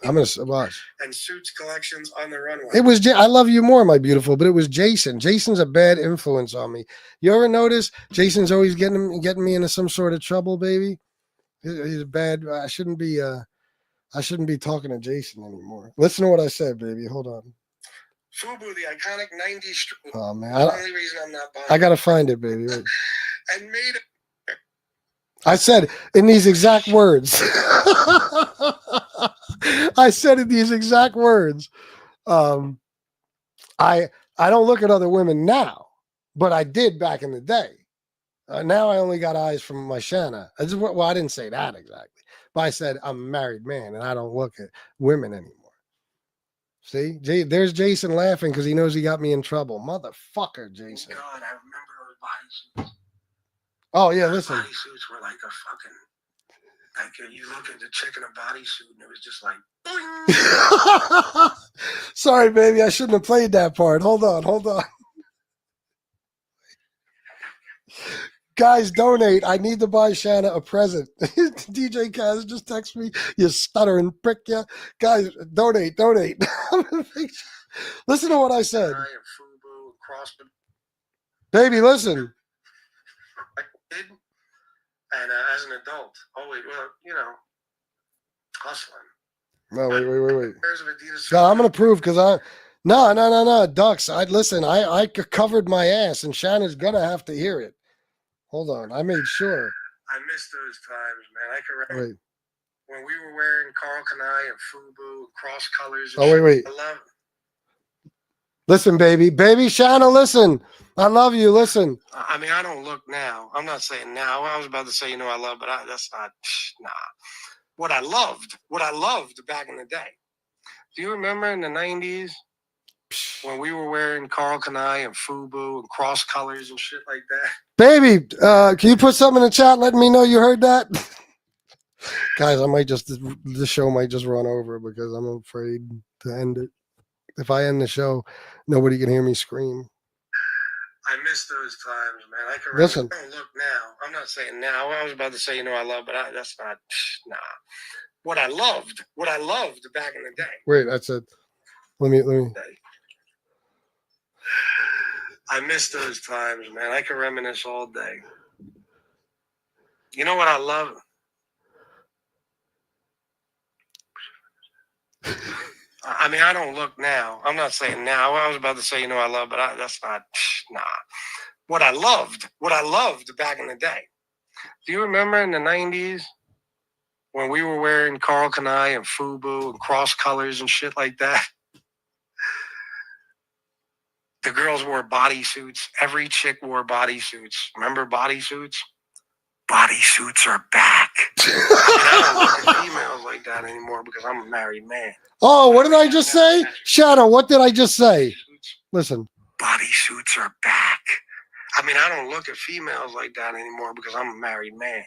I'm gonna watch. And suits collections on the runway. It was. I love you more, my beautiful, but it was Jason. Jason's a bad influence on me. You ever notice Jason's always getting me into some sort of trouble, baby? He's a bad. I shouldn't be talking to Jason anymore. Listen to what I said, baby. Hold on. FUBU, the iconic 90s. Oh man, the only reason I'm not buying. I gotta find it, baby. And made I said in these exact words. I said in these exact words. I don't look at other women now, but I did back in the day. Now I only got eyes from my Shanna. Well, I didn't say that exactly, but I said I'm a married man and I don't look at women anymore. See, there's Jason laughing because he knows he got me in trouble. Motherfucker, Jason. God, I remember those bodysuits. Oh, yeah, listen. Bodysuits were like a fucking, like you look at the chick in a bodysuit and it was just like, boing. Sorry, baby, I shouldn't have played that part. Hold on. Guys, donate. I need to buy Shanna a present. DJ Kaz just text me. You stuttering prick, yeah. Guys, donate. Listen to what I said. Baby, listen. I did, and as an adult, always, well, you know, hustling. No, wait. No, I'm gonna prove because no, Ducks. I covered my ass, and Shanna's gonna have to hear it. Hold on, I made sure. I miss those times, man. I can remember when we were wearing Carl Kanai and FUBU, cross colors. And wait. I love it. Listen, baby, Shanna, listen. I love you. Listen. I mean, I don't look now. I'm not saying now. I was about to say, you know, I love, but that's not. Nah. What I loved back in the day. Do you remember in the 90s when we were wearing Carl Kanai and FUBU and cross colors and shit like that? Baby, can you put something in the chat letting me know you heard that? Guys, the show might just run over because I'm afraid to end it. If I end the show, nobody can hear me scream. I miss those times, man. I can Listen. I don't look now. I'm not saying now. I was about to say, you know, I love, but that's not. Nah. What I loved back in the day. Wait, that's it. Let me. I miss those times, man. I can reminisce all day. You know what I love? I mean, I don't look now. I'm not saying now. I was about to say, you know, I love, but that's not. Nah. What I loved back in the day. Do you remember in the 90s when we were wearing Carl Kanai and FUBU and cross colors and shit like that? The girls wore bodysuits. Every chick wore bodysuits. Remember bodysuits? Bodysuits are back. I don't look at females like that anymore because I'm a married man. Oh, what did I just say? Shadow, what did I just say? Listen. Bodysuits are back. I mean, I don't look at females like that anymore because I'm a married man.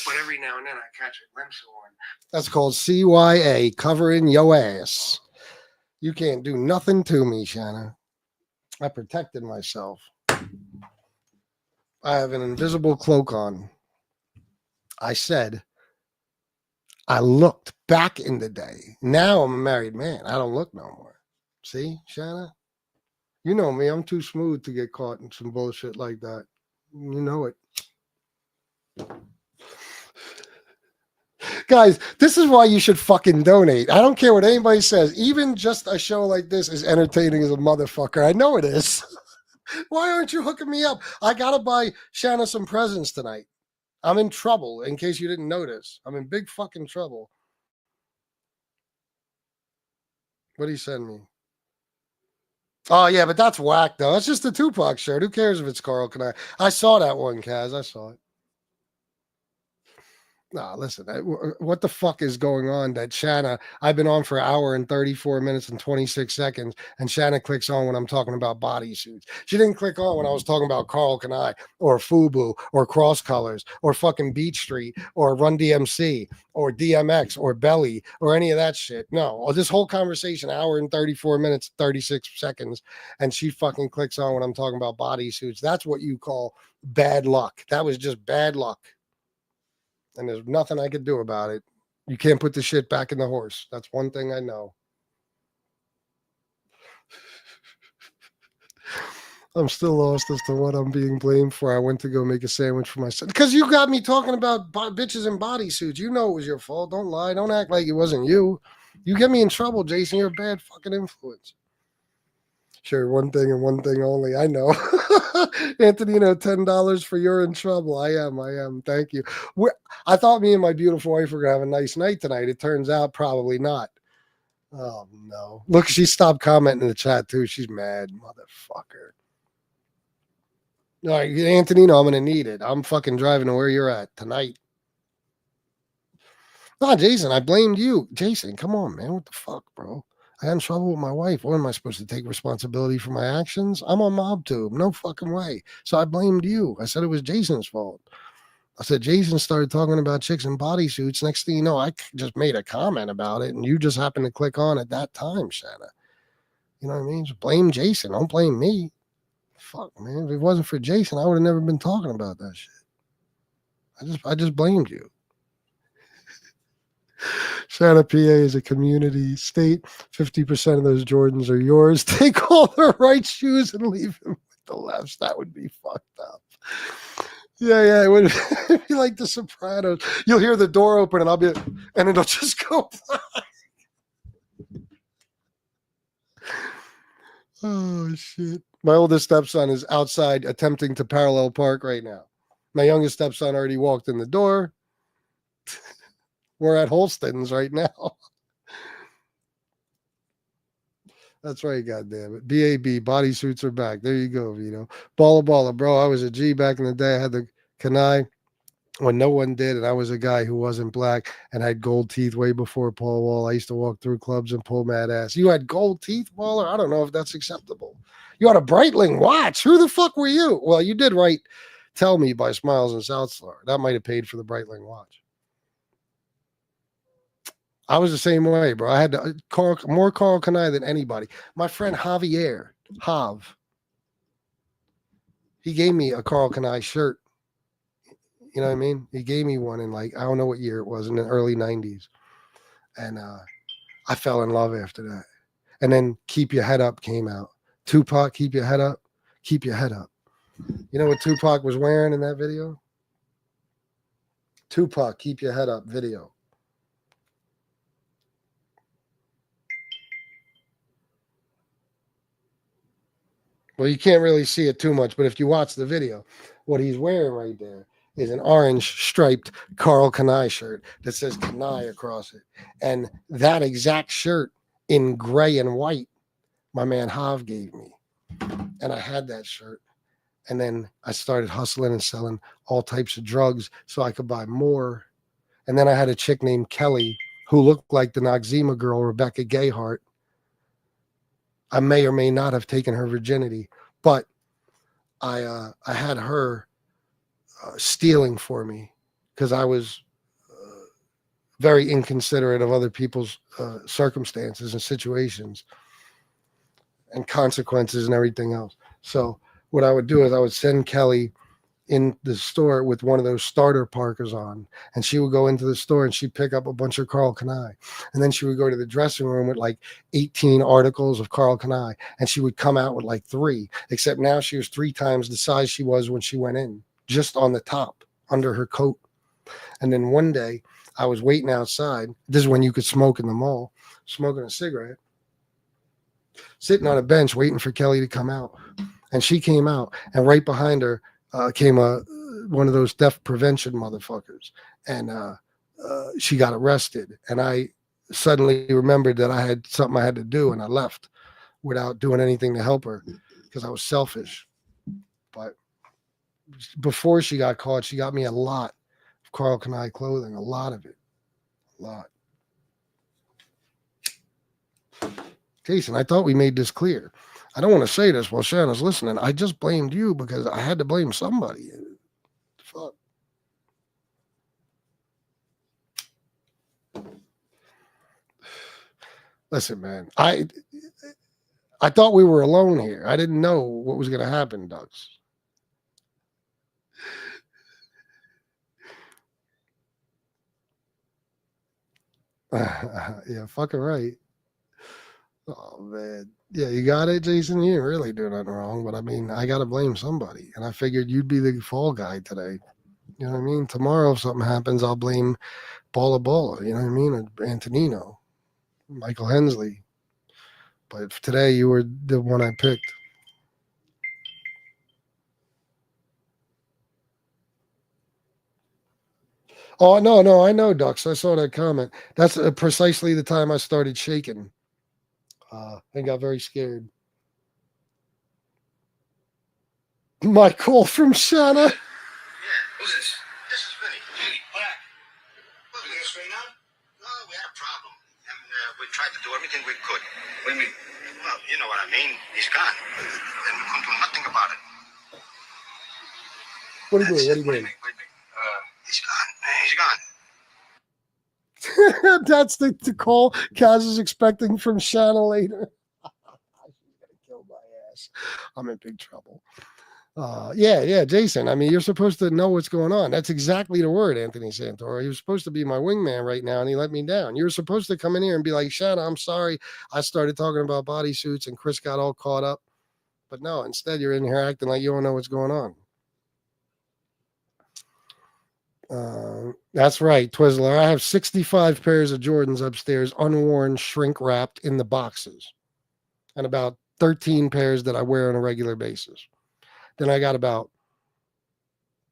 But every now and then I catch a glimpse of one. That's called CYA, covering your ass. You can't do nothing to me, Shanna. I protected myself. I have an invisible cloak on. I said, I looked back in the day. Now I'm a married man. I don't look no more. See, Shanna? You know me. I'm too smooth to get caught in some bullshit like that. You know it. Guys, this is why you should fucking donate. I don't care what anybody says. Even just a show like this is entertaining as a motherfucker. I know it is. Why aren't you hooking me up? I got to buy Shanna some presents tonight. I'm in trouble, in case you didn't notice. I'm in big fucking trouble. What did he send me? Oh, yeah, but that's whack, though. That's just a Tupac shirt. Who cares if it's Carl Kanai? I saw that one, Kaz. I saw it. Nah, listen, what the fuck is going on that Shanna, I've been on for an hour and 34 minutes and 26 seconds, and Shanna clicks on when I'm talking about bodysuits. She didn't click on when I was talking about Carl Kanai or FUBU or Cross Colors or fucking Beach Street or Run DMC or DMX or Belly or any of that shit. No, this whole conversation, hour and 34 minutes, 36 seconds, and she fucking clicks on when I'm talking about bodysuits. That's what you call bad luck. That was just bad luck. And there's nothing I could do about it. You can't put the shit back in the horse. That's one thing I know. I'm still lost as to what I'm being blamed for. I went to go make a sandwich for myself. Because you got me talking about bitches in bodysuits. You know it was your fault. Don't lie. Don't act like it wasn't you. You get me in trouble, Jason. You're a bad fucking influence. Sure, one thing and one thing only. I know. Antonino, $10 for you're in trouble. I am. Thank you. I thought me and my beautiful wife were going to have a nice night tonight. It turns out probably not. Oh, no. Look, she stopped commenting in the chat, too. She's mad, motherfucker. All right, Antonino, I'm going to need it. I'm fucking driving to where you're at tonight. No, Jason, I blamed you. Jason, come on, man. What the fuck, bro? I got in trouble with my wife. What am I supposed to take responsibility for my actions? I'm on MobTube. No fucking way. So I blamed you. I said it was Jason's fault. I said Jason started talking about chicks in bodysuits. Next thing you know, I just made a comment about it, and you just happened to click on at that time, Shanna. You know what I mean? Just blame Jason. Don't blame me. Fuck, man. If it wasn't for Jason, I would have never been talking about that shit. I just blamed you. Shanna, PA is a community state. 50% of those Jordans are yours. Take all the right shoes and leave him with the lefts. That would be fucked up. Yeah, it would be like The Sopranos. You'll hear the door open and it'll just go by. Oh, shit. My oldest stepson is outside attempting to parallel park right now. My youngest stepson already walked in the door. We're at Holston's right now. That's right, goddammit. BAB, bodysuits are back. There you go, Vito. Baller, bro. I was a G back in the day. I had the Kanai when no one did, and I was a guy who wasn't black and had gold teeth way before Paul Wall. I used to walk through clubs and pull mad ass. You had gold teeth, Baller? I don't know if that's acceptable. You had a Breitling watch. Who the fuck were you? Well, you did write Tell Me by Smiles and South Star. That might have paid for the Breitling watch. I was the same way, bro. I had more Carl Kanai than anybody. My friend Javier, he gave me a Carl Kanai shirt. You know what I mean? He gave me one in I don't know what year it was, in the early 90s. And I fell in love after that. And then Keep Your Head Up came out. Tupac, Keep Your Head Up. Keep Your Head Up. You know what Tupac was wearing in that video? Tupac, Keep Your Head Up video. Well, you can't really see it too much, but if you watch the video, what he's wearing right there is an orange striped Carl Kanai shirt that says Kanai across it. And that exact shirt in gray and white, my man Hav gave me. And I had that shirt. And then I started hustling and selling all types of drugs so I could buy more. And then I had a chick named Kelly who looked like the Noxzema girl, Rebecca Gayheart. I may or may not have taken her virginity, but I had her stealing for me because I was very inconsiderate of other people's circumstances and situations and consequences and everything else. So what I would do is I would send Kelly in the store with one of those starter parkas on, and she would go into the store and she'd pick up a bunch of Carl Kanai, and then she would go to the dressing room with 18 articles of Carl Kanai, and she would come out with 3, except now she was 3 times the size she was when she went in, just on the top under her coat. And then one day I was waiting outside. This is when you could smoke in the mall, smoking a cigarette, sitting on a bench waiting for Kelly to come out. And she came out, and right behind her came one of those theft prevention motherfuckers, and she got arrested. And I suddenly remembered that I had something I had to do, and I left without doing anything to help her because I was selfish. But before she got caught, she got me a lot of Carl Kanai clothing, a lot of it, a lot. Jason, I thought we made this clear. I don't want to say this while Shanna's listening. I just blamed you because I had to blame somebody. Fuck. Listen, man, I thought we were alone here. I didn't know what was going to happen, Ducks. Yeah, fucking right. Oh, man. Yeah, you got it, Jason. You didn't really do nothing wrong, but I mean, I got to blame somebody. And I figured you'd be the fall guy today. You know what I mean? Tomorrow, if something happens, I'll blame Balla. You know what I mean? Or Antonino, Michael Hensley. But today you were the one I picked. Oh, no, I know, Ducks. I saw that comment. That's precisely the time I started shaking and got very scared. My call from Shanna. Yeah, who's this? This is Vinny. Vinny, what happened? What, we gonna straighten out? No, we had a problem. And we tried to do everything we could. What do you mean? Well, you know what I mean. He's gone. And we couldn't do nothing about it. What do you mean? He's gone. He's gone. That's the call Kaz is expecting from Shanna later. She's gonna kill my ass. I'm in big trouble. Yeah, Jason. I mean, you're supposed to know what's going on. That's exactly the word, Anthony Santoro. He was supposed to be my wingman right now, and he let me down. You were supposed to come in here and be like, Shanna, I'm sorry. I started talking about bodysuits, and Chris got all caught up. But no, instead, you're in here acting like you don't know what's going on. That's right, Twizzler. I have 65 pairs of Jordans upstairs, unworn, shrink wrapped in the boxes, and about 13 pairs that I wear on a regular basis. Then I got about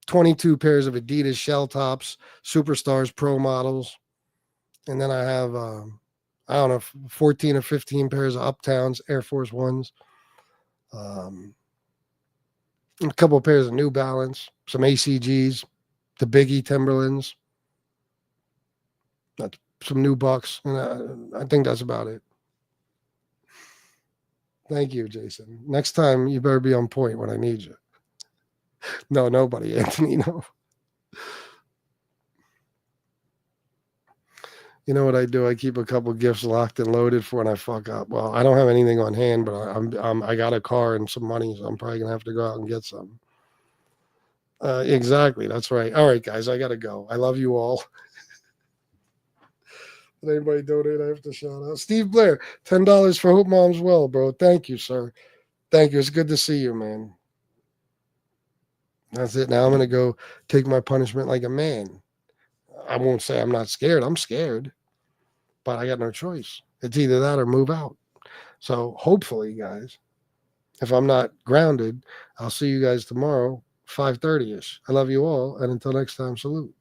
22 pairs of Adidas shell tops, Superstars Pro models, and then I have I don't know, 14 or 15 pairs of Uptowns Air Force Ones, a couple of pairs of New Balance, some ACGs, the Biggie Timberlands, some new Bucks, and I think that's about it. Thank you, Jason. Next time, you better be on point when I need you. No, nobody, Anthony, no. You know what I do? I keep a couple gifts locked and loaded for when I fuck up. Well, I don't have anything on hand, but I got a car and some money, so I'm probably going to have to go out and get some. Exactly. That's right. All right, guys, I got to go. I love you all. Did anybody donate? I have to shout out. Steve Blair, $10 for Hope Mom's Well, bro. Thank you, sir. Thank you. It's good to see you, man. That's it. Now I'm going to go take my punishment like a man. I won't say I'm not scared. I'm scared, but I got no choice. It's either that or move out. So hopefully, guys, if I'm not grounded, I'll see you guys tomorrow, 5:30-ish. I love you all. And until next time, salute.